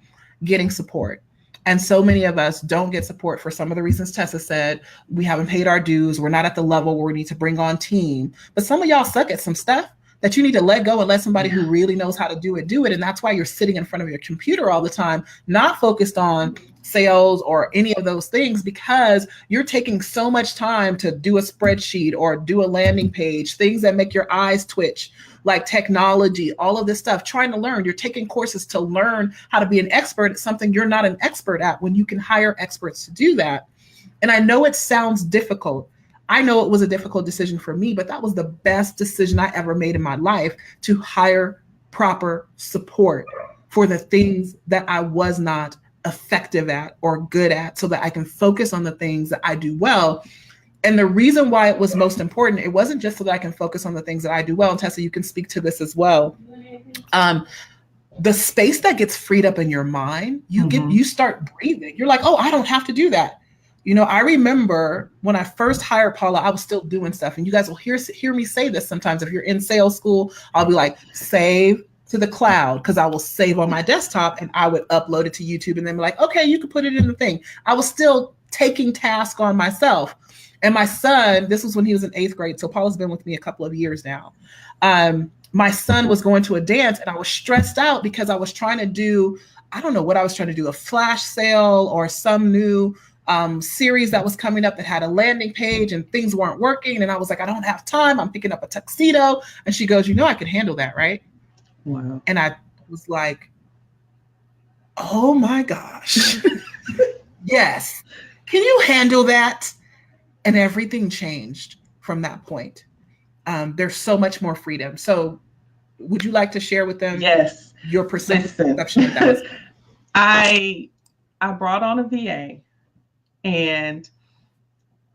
getting support. And so many of us don't get support for some of the reasons Tesa said. We haven't paid our dues. We're not at the level where we need to bring on team. But some of y'all suck at some stuff that you need to let go and let somebody who really knows how to do it. And that's why you're sitting in front of your computer all the time, not focused on sales or any of those things, because you're taking so much time to do a spreadsheet or do a landing page, things that make your eyes twitch, like technology, all of this stuff, trying to learn. You're taking courses to learn how to be an expert at something you're not an expert at, when you can hire experts to do that. And I know it sounds difficult. I know it was a difficult decision for me, but that was the best decision I ever made in my life, to hire proper support for the things that I was not effective at or good at, so that I can focus on the things that I do well. And the reason why it was most important, it wasn't just so that I can focus on the things that I do well. And Tessa, you can speak to this as well. The space that gets freed up in your mind, you start breathing. You're like, oh, I don't have to do that. You know, I remember when I first hired Paula, I was still doing stuff. And you guys will hear me say this sometimes. If you're in sales school, I'll be like, save to the cloud, because I will save on my desktop and I would upload it to YouTube and then be like, okay, you can put it in the thing. I was still taking tasks on myself. And my son, this was when he was in 8th grade. So Paula's been with me a couple of years now. My son was going to a dance and I was stressed out because I was trying to do, I don't know what I was trying to do, a flash sale or some new series that was coming up that had a landing page, and things weren't working. And I was like, I don't have time. I'm picking up a tuxedo. And she goes, you know, I can handle that, right? Wow. And I was like, oh my gosh. Yes. Can you handle that? And everything changed from that point. There's so much more freedom. So would you like to share with them your perception of that? I brought on a VA, and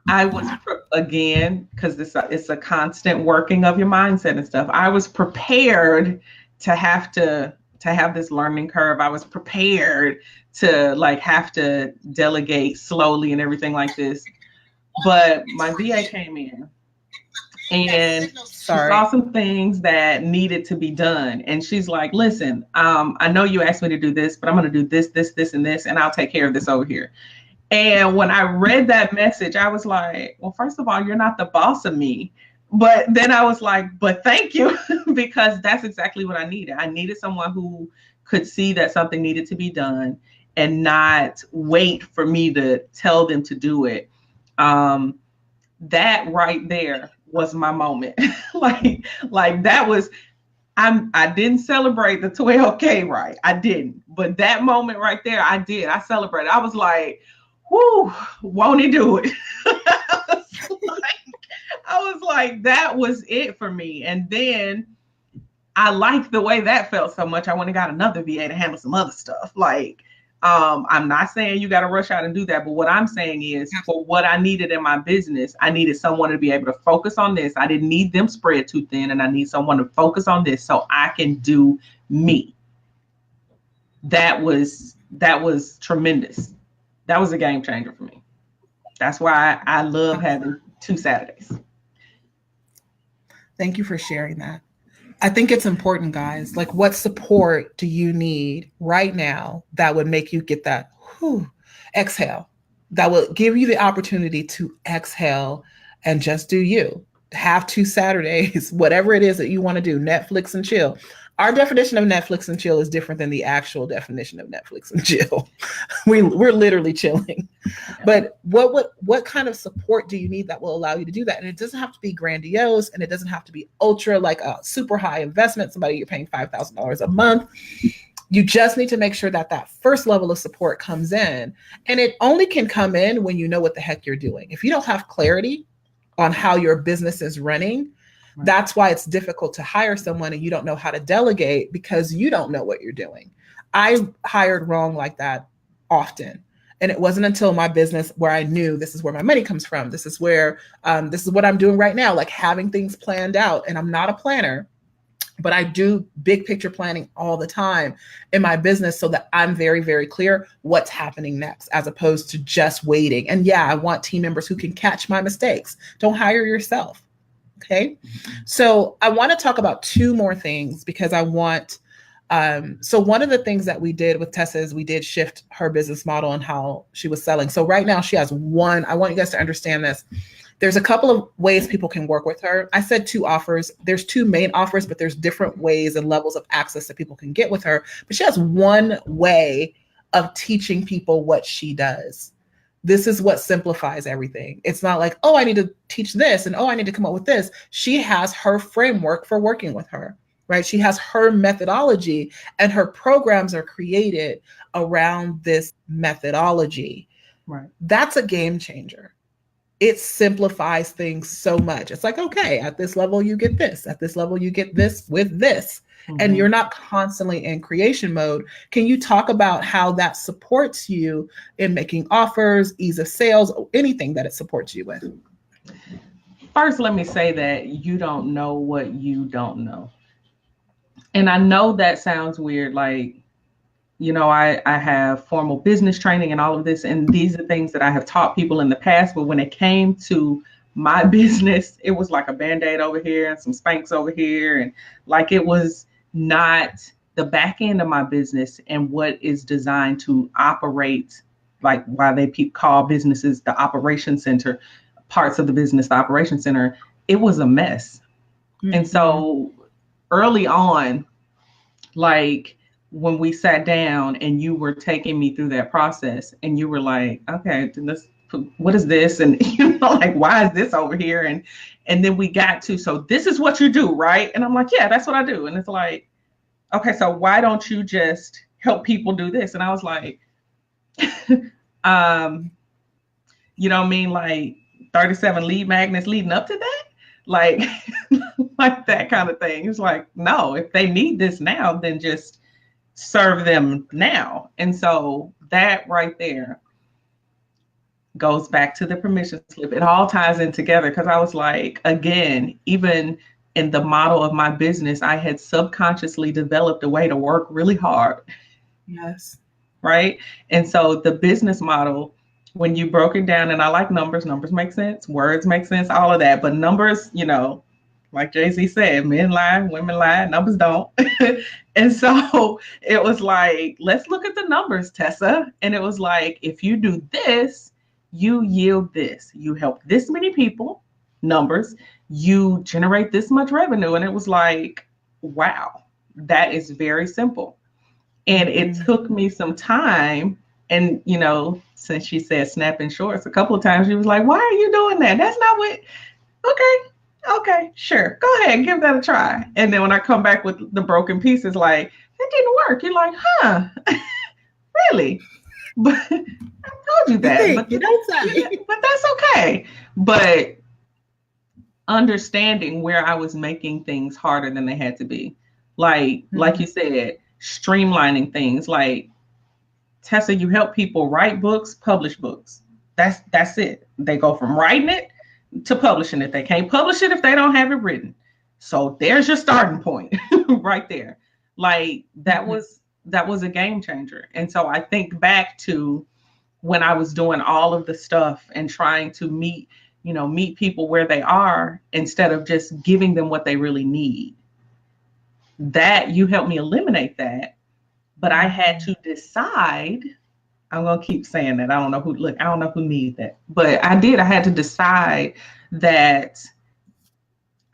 I was, again, because it's a constant working of your mindset and stuff. I was prepared to have this learning curve. I was prepared to have to delegate slowly and everything like this. But my VA came in and she saw some things that needed to be done. And she's like, listen, I know you asked me to do this, but I'm going to do this, this, this, and this, and I'll take care of this over here. And when I read that message, I was like, well, first of all, you're not the boss of me. But then I was like, but thank you, because that's exactly what I needed. I needed someone who could see that something needed to be done and not wait for me to tell them to do it. That right there was my moment. like that was, I didn't celebrate the 12K, right? I didn't. But that moment right there, I did. I celebrated. I was like, whoo, won't he do it? I was like, that was it for me. And then I liked the way that felt so much. I went and got another VA to handle some other stuff. I'm not saying you got to rush out and do that, but what I'm saying is, for what I needed in my business, I needed someone to be able to focus on this. I didn't need them spread too thin, and I need someone to focus on this so I can do me. That was tremendous. That was a game changer for me. That's why I love having 2 Saturdays. Thank you for sharing that. I think it's important, guys. Like, what support do you need right now that would make you get that exhale, that will give you the opportunity to exhale and just do you? Have 2 Saturdays, whatever it is that you want to do, Netflix and chill. Our definition of Netflix and chill is different than the actual definition of Netflix and chill. We're literally chilling. But what kind of support do you need that will allow you to do that? And it doesn't have to be grandiose, and it doesn't have to be ultra, like a super high investment, somebody you're paying $5,000 a month. You just need to make sure that that first level of support comes in. And it only can come in when you know what the heck you're doing. If you don't have clarity on how your business is running, that's why it's difficult to hire someone and you don't know how to delegate, because you don't know what you're doing. I hired wrong like that often. And it wasn't until my business where I knew this is where my money comes from. This is where, this is what I'm doing right now, like having things planned out. And I'm not a planner, but I do big picture planning all the time in my business so that I'm very, very clear what's happening next, as opposed to just waiting. And yeah, I want team members who can catch my mistakes. Don't hire yourself. Okay. So I want to talk about 2 more things, because I want, so one of the things that we did with Tessa is we did shift her business model and how she was selling. So right now she has one, I want you guys to understand this. There's a couple of ways people can work with her. I said 2 offers. There's 2 main offers, but there's different ways and levels of access that people can get with her. But she has one way of teaching people what she does. This is what simplifies everything. It's not like, oh, I need to teach this and oh, I need to come up with this. She has her framework for working with her, right? She has her methodology, and her programs are created around this methodology. Right. That's a game changer. It simplifies things so much. It's like, okay, at this level, you get this. At this level, you get this with this. Mm-hmm. And you're not constantly in creation mode. Can you talk about how that supports you in making offers, ease of sales, anything that it supports you with? First, let me say that you don't know what you don't know. And I know that sounds weird. Like, you know, I have formal business training and all of this, and these are things that I have taught people in the past. But when it came to my business, it was like a Band-Aid over here and some Spanx over here. And like, it was not the back end of my business and what is designed to operate, like why they call businesses the operation center, parts of the business, the operation center. It was a mess. Mm-hmm. And so early on, like, when we sat down and you were taking me through that process and you were like, okay, what is this? And you know, like, why is this over here? And then we got to, so this is what you do, right? And I'm like, yeah, that's what I do. And it's like, okay, so why don't you just help people do this? And I was like, you know what I mean? Like 37 lead magnets leading up to that? Like, like that kind of thing. It's like, no, if they need this now, then just serve them now. And so that right there goes back to the permission slip. It all ties in together, because I was like, again, even in the model of my business, I had subconsciously developed a way to work really hard. Yes. Right. And so the business model, when you broke it down, and I like numbers make sense, words make sense, all of that. But numbers, you know, like Jay-Z said, men lie, women lie, numbers don't. And so it was like, let's look at the numbers, Tessa. And it was like, if you do this, you yield this. You help this many people, numbers, you generate this much revenue. And it was like, wow, that is very simple. And it took me some time. And, you know, since she said snapping shorts a couple of times, she was like, why are you doing that? That's not what, okay, sure. Go ahead, give that a try. And then when I come back with the broken pieces, like, that didn't work. You're like, huh, really? But I told you that. But that's okay. But understanding where I was making things harder than they had to be. Like you said, streamlining things. Like, Tessa, you help people write books, publish books. That's it. They go from writing it to publishing it. They can't publish it if they don't have it written. So there's your starting point right there. Like, that was a game changer. And so I think back to when I was doing all of the stuff and trying to meet people where they are, instead of just giving them what they really need. That you helped me eliminate that. But I had to decide. I'm going to keep saying that. I don't know who needs that. But I had to decide that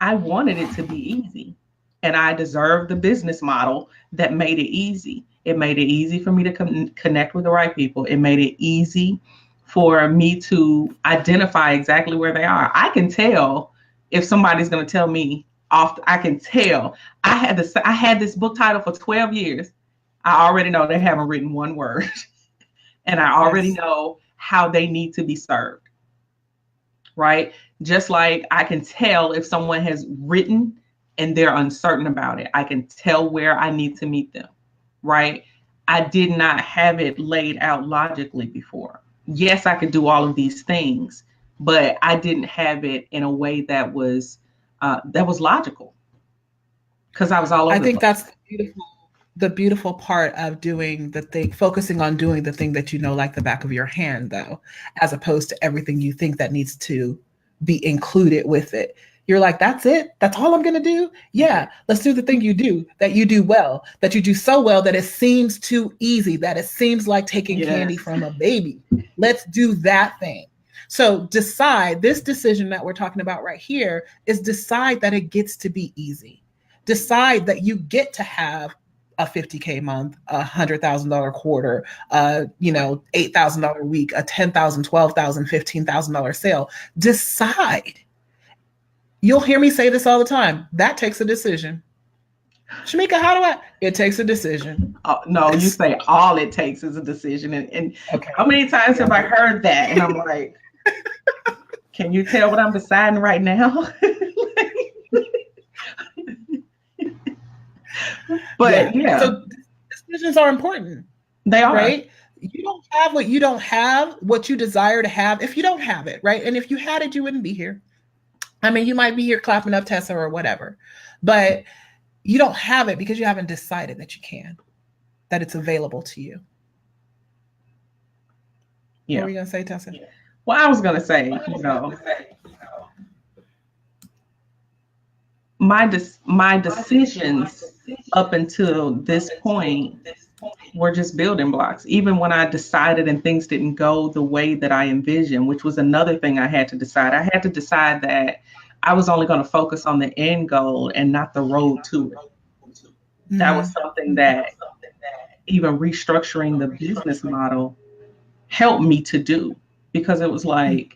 I wanted it to be easy. And I deserved the business model that made it easy. It made it easy for me to connect with the right people. It made it easy for me to identify exactly where they are. I can tell if somebody's going to tell me off. I can tell. I had this book title for 12 years. I already know they haven't written one word. And I already know how they need to be served, right? Just like I can tell if someone has written and they're uncertain about it. I can tell where I need to meet them, right? I did not have it laid out logically before. Yes, I could do all of these things, but I didn't have it in a way that was logical, because I was all over. I think that's the beautiful part of doing the thing, focusing on doing the thing that you know like the back of your hand, though, as opposed to everything you think that needs to be included with it. You're like, that's it? That's all I'm going to do? Yeah, let's do the thing you do, that you do well, that you do so well that it seems too easy, that it seems like taking candy from a baby. Let's do that thing. So decide, this decision that we're talking about right here is decide that it gets to be easy. Decide that you get to have a $50K month, a $100,000 quarter, $8,000 week, a $10,000, $12,000, $15,000 sale. Decide. You'll hear me say this all the time. That takes a decision. Shamika, how do I? It takes a decision. No, you say all it takes is a decision. And okay. How many times have I heard that? And I'm like, can you tell what I'm deciding right now? But yeah. So decisions are important. They are. Right? You don't have what you don't have, what you desire to have, if you don't have it, right? And if you had it, you wouldn't be here. I mean, you might be here clapping up Tesa or whatever, but you don't have it because you haven't decided that you can, that it's available to you. Yeah. What were you going to say, Tesa? Well, I was going to say, my decisions up until this point were just building blocks. Even when I decided and things didn't go the way that I envisioned, which was another thing I had to decide. I had to decide that I was only going to focus on the end goal and not the road to it. Mm-hmm. That was something that even restructuring the business model helped me to do, because it was like,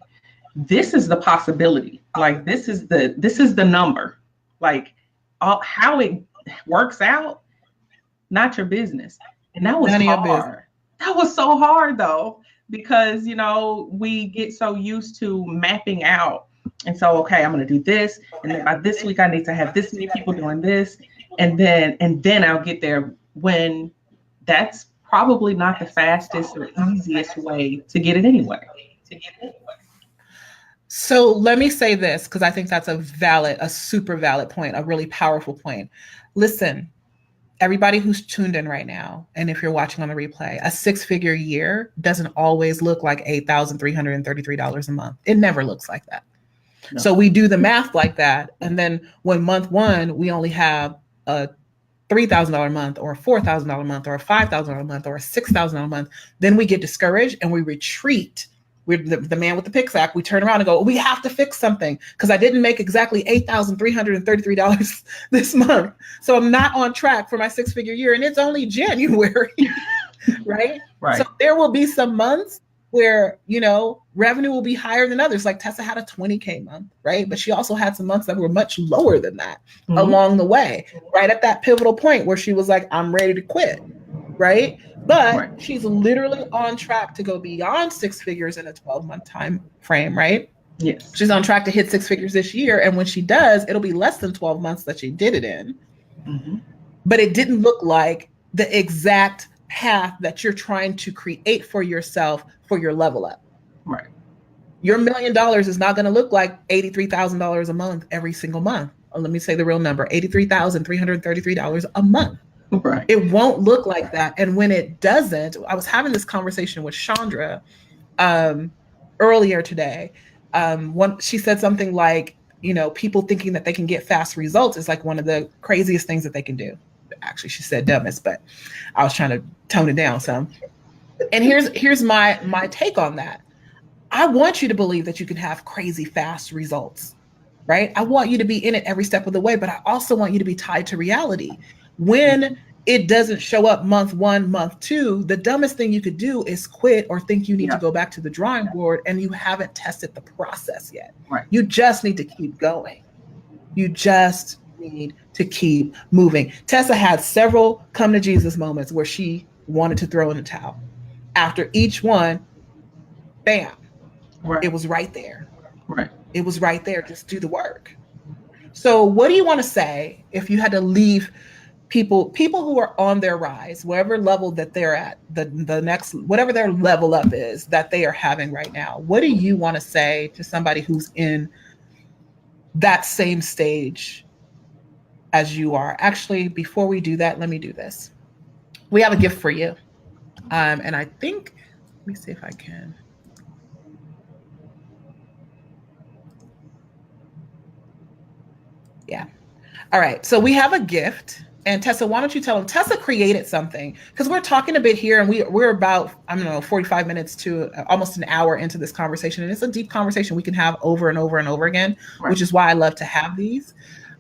this is the possibility. Like, this is the number. Like, how it works out, not your business. And that was hard. That was so hard though, because, we get so used to mapping out. And so, okay, I'm going to do this. And then by this week, I need to have this many people doing this. And then I'll get there, when that's probably not the fastest or easiest way to get it anyway. So let me say this, because I think that's a super valid point, a really powerful point. Listen, everybody who's tuned in right now, and if you're watching on the replay, a 6-figure year doesn't always look like $8,333 a month. It never looks like that. No. So we do the math like that. And then when month one, we only have a $3,000 a month or a $4,000 a month or a $5,000 a month or a $6,000 a month, then we get discouraged and we retreat. We're the man with the pickaxe. We turn around and go, we have to fix something because I didn't make exactly $8,333 this month. So I'm not on track for my 6-figure year, and it's only January, right? Right. So there will be some months where, revenue will be higher than others. Like Tesa had a $20K month, right? But she also had some months that were much lower than that along the way, right at that pivotal point where she was like, I'm ready to quit, right? But she's literally on track to go beyond 6 figures in a 12-month time frame, right? Yes. She's on track to hit 6 figures this year. And when she does, it'll be less than 12 months that she did it in. Mm-hmm. But it didn't look like the exact path that you're trying to create for yourself for your level up. Right. Your $1 million is not going to look like $83,000 a month every single month. Let me say the real number, $83,333 a month. Right. It won't look like that. And when it doesn't, I was having this conversation with Chandra earlier today. She said something like, people thinking that they can get fast results is like one of the craziest things that they can do. Actually, she said dumbest, but I was trying to tone it down some. And here's my take on that. I want you to believe that you can have crazy fast results, right? I want you to be in it every step of the way, but I also want you to be tied to reality. When it doesn't show up month 1, month 2, the dumbest thing you could do is quit or think you need to go back to the drawing board, and you haven't tested the process yet. Right. You just need to keep going. You just need to keep moving. Tesa had several come to Jesus moments where she wanted to throw in the towel. After each one, bam, it was right there. Right. It was right there. Just do the work. So what do you want to say if you had to leave people who are on their rise, whatever level that they're at, the next, whatever their level up is that they are having right now? What do you want to say to somebody who's in that same stage as you are? Actually, before we do that, let me do this. We have a gift for you. And I think, let me see if I can. Yeah. All right. So we have a gift. And Tesa, why don't you tell them? Tesa created something, because we're talking a bit here, and we're about, 45 minutes to almost an hour into this conversation. And it's a deep conversation we can have over and over and over again, which is why I love to have these.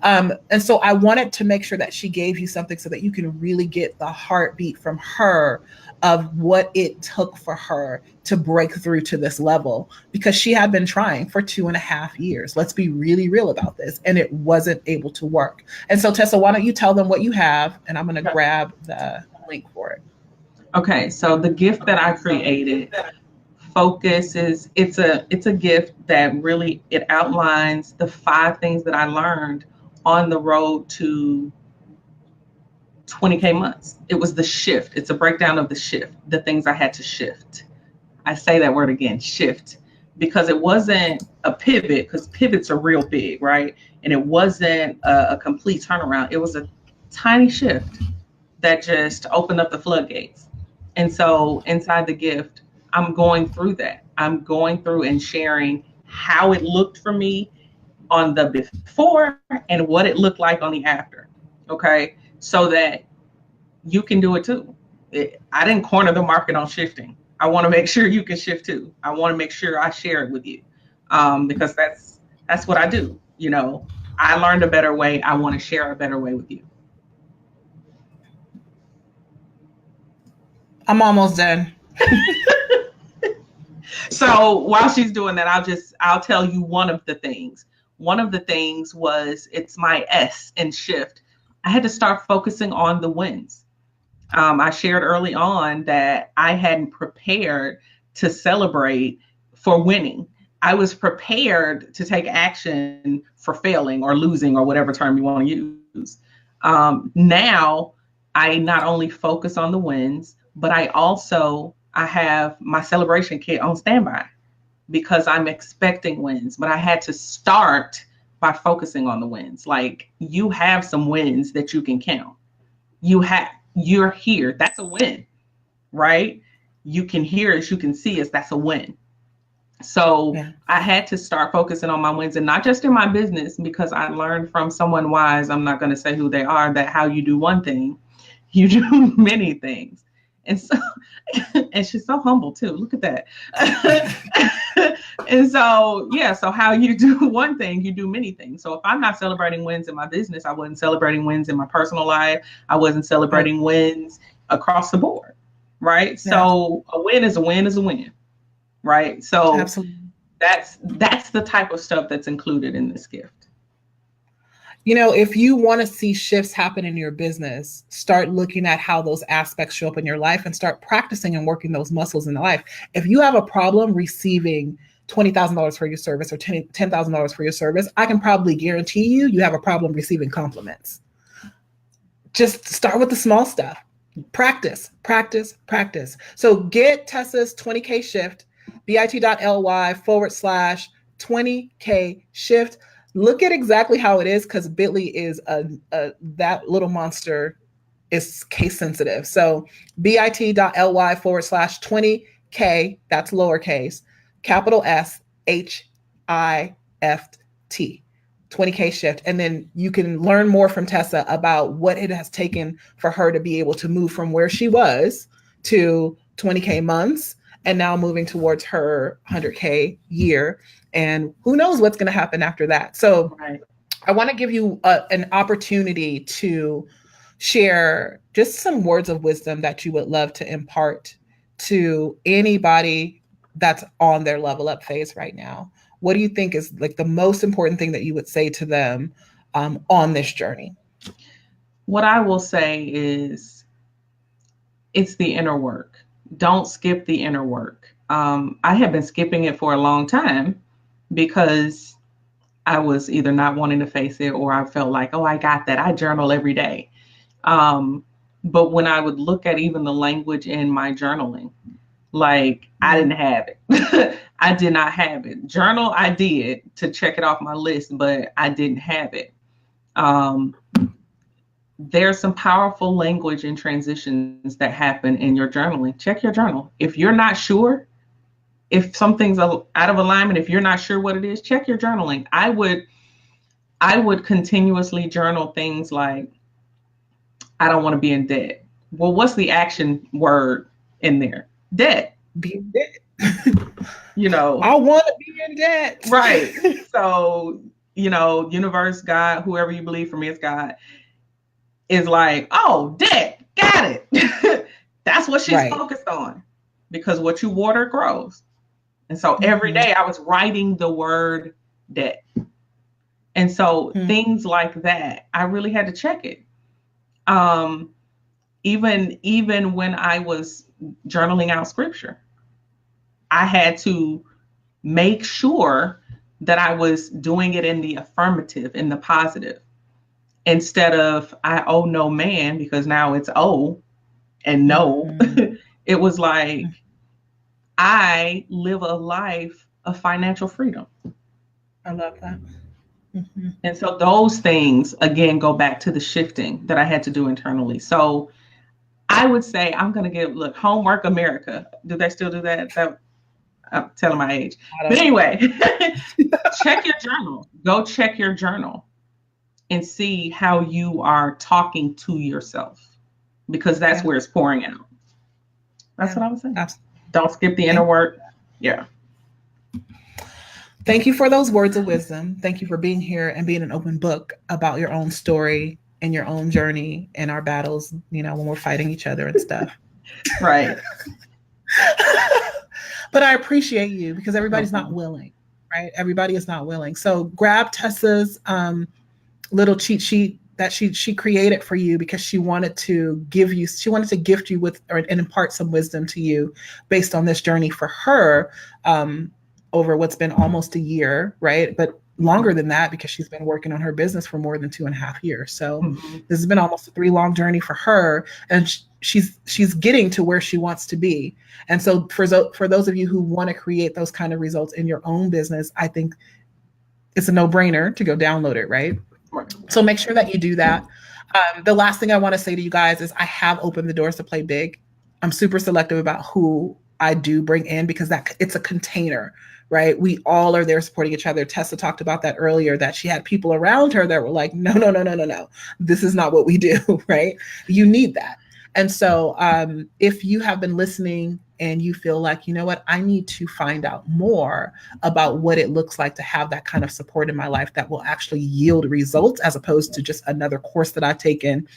And so I wanted to make sure that she gave you something so that you can really get the heartbeat from her of what it took for her to break through to this level, because she had been trying for 2.5 years. Let's be really real about this. And it wasn't able to work. And so Tessa, why don't you tell them what you have, and I'm going to grab the link for it. Okay. So the gift that I created, Focus, is it's a gift that really, it outlines the 5 things that I learned on the road to 20K months. It was the shift. It's a breakdown of the shift, the things I had to shift. I say that word again, shift, because it wasn't a pivot, because pivots are real big, right? And it wasn't a complete turnaround. It was a tiny shift that just opened up the floodgates. And so inside the gift, I'm going through that. I'm going through and sharing how it looked for me on the before and what it looked like on the after. Okay. So that you can do it too. I didn't corner the market on shifting. I want to make sure you can shift too. I want to make sure I share it with you, because that's what I do. You know, I learned a better way. I want to share a better way with you. I'm almost done. So while she's doing that, I'll tell you one of the things. One of the things was, it's my S in shift. I had to start focusing on the wins. I shared early on that I hadn't prepared to celebrate for winning. I was prepared to take action for failing or losing, or whatever term you want to use. Now I not only focus on the wins, but I have my celebration kit on standby, because I'm expecting wins. But I had to start by focusing on the wins. Like, you have some wins that you can count. You're here. That's a win, right? You can hear us, you can see us. That's a win. So yeah. I had to start focusing on my wins, and not just in my business, because I learned from someone wise, I'm not going to say who they are, that how you do one thing, you do many things. And so, and she's so humble too. Look at that. And so, yeah, so how you do one thing, you do many things. So if I'm not celebrating wins in my business, I wasn't celebrating wins in my personal life. I wasn't celebrating wins across the board. Right. Yeah. So a win is a win is a win. Right. So absolutely. That's the type of stuff that's included in this gift. You know, if you want to see shifts happen in your business, start looking at how those aspects show up in your life and start practicing and working those muscles in the life. If you have a problem receiving $20,000 for your service or $10,000 for your service, I can probably guarantee you have a problem receiving compliments. Just start with the small stuff. Practice, practice, practice. So get Tessa's 20K shift, bit.ly/20K shift. Look at exactly how it is, because Bitly is that little monster is case sensitive. So bit.ly/20K, that's lowercase, capital SHIFT, 20K shift. And then you can learn more from Tessa about what it has taken for her to be able to move from where she was to 20K months, and now moving towards her 100K year. And who knows what's going to happen after that. So right. I want to give you an opportunity to share just some words of wisdom that you would love to impart to anybody that's on their level up phase right now. What do you think is like the most important thing that you would say to them on this journey? What I will say is, it's the inner work. Don't skip the inner work. I have been skipping it for a long time, because I was either not wanting to face it, or I felt like, oh, I got that. I journal every day. But when I would look at even the language in my journaling, like, I didn't have it. I did not have it. Journal, I did to check it off my list, but I didn't have it. There's some powerful language and transitions that happen in your journaling. Check your journal. If you're not sure, if something's out of alignment, if you're not sure what it is, check your journaling. I would continuously journal things like, I don't want to be in debt. Well, what's the action word in there? Debt. Be in debt. You know, I want to be in debt. Right. So universe, God, whoever you believe, for me it's God, is like, oh, debt, got it. That's what she's Right. focused on, because what you water grows. And so every day I was writing the word debt. And so things like that, I really had to check it. Even when I was journaling out scripture, I had to make sure that I was doing it in the affirmative, in the positive, instead of I owe no man, because now it's oh and no. It was like, I live a life of financial freedom. I love that. And so those things, again, go back to the shifting that I had to do internally. So I would say I'm going to look, Homework America. Do they still do that? I'm telling my age. But anyway, check your journal. Go check your journal and see how you are talking to yourself, because that's where it's pouring out. That's what I was saying. Absolutely. Don't skip the inner work. Yeah. Thank you for those words of wisdom. Thank you for being here and being an open book about your own story and your own journey and our battles, when we're fighting each other and stuff. Right. But I appreciate you, because everybody's not willing, right? Everybody is not willing. So grab Tessa's little cheat sheet that she created for you, because she wanted to gift you with and impart some wisdom to you based on this journey for her over what's been almost a year, right? But longer than that, because she's been working on her business for more than 2.5 years. So this has been almost a 3-long journey for her, and she's getting to where she wants to be. And so for those of you who want to create those kind of results in your own business, I think it's a no-brainer to go download it, right? So make sure that you do that. The last thing I want to say to you guys is I have opened the doors to Play Big. I'm super selective about who I do bring in, because it's a container, right? We all are there supporting each other. Tessa talked about that earlier, that she had people around her that were like, no. This is not what we do, right? You need that. And so if you have been listening and you feel like, you know what, I need to find out more about what it looks like to have that kind of support in my life that will actually yield results, as opposed to just another course that I've taken,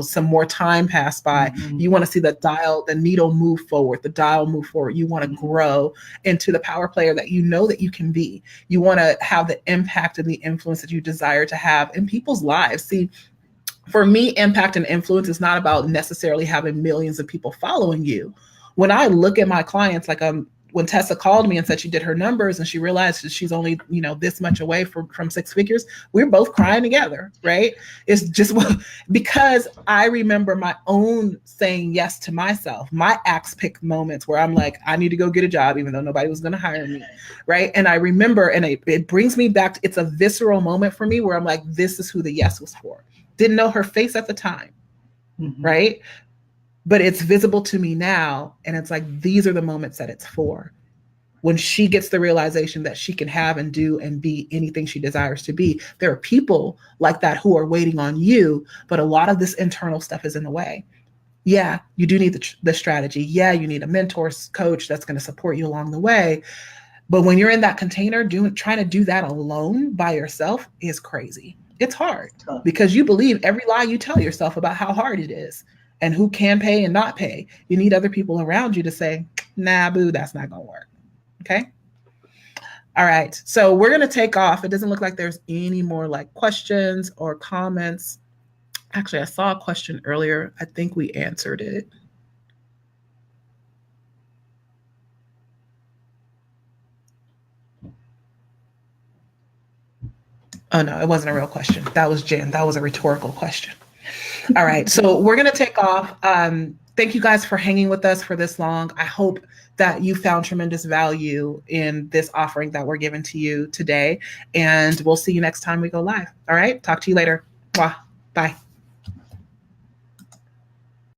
some more time passed by. You want to see the needle move forward, the dial move forward. You want to grow into the power player that you know that you can be. You want to have the impact and the influence that you desire to have in people's lives. See, for me, impact and influence is not about necessarily having millions of people following you. When I look at my clients, like when Tessa called me and said she did her numbers and she realized that she's only, this much away from 6 figures, we're both crying together, right? It's just because I remember my own saying yes to myself, my axe pick moments where I'm like, I need to go get a job, even though nobody was going to hire me, right? And I remember, and it brings me back, it's a visceral moment for me where I'm like, this is who the yes was for. Didn't know her face at the time, right? But it's visible to me now. And it's like, these are the moments that it's for. When she gets the realization that she can have and do and be anything she desires to be, there are people like that who are waiting on you, but a lot of this internal stuff is in the way. Yeah, you do need the strategy. Yeah, you need a mentor, coach that's going to support you along the way. But when you're in that container, trying to do that alone by yourself is crazy. It's hard because you believe every lie you tell yourself about how hard it is and who can pay and not pay. You need other people around you to say, nah, boo, that's not going to work. Okay. All right. So we're going to take off. It doesn't look like there's any more like questions or comments. Actually, I saw a question earlier. I think we answered it. Oh, no, it wasn't a real question. That was Jen. That was a rhetorical question. All right. So we're going to take off. Thank you guys for hanging with us for this long. I hope that you found tremendous value in this offering that we're giving to you today. And we'll see you next time we go live. All right. Talk to you later. Bye.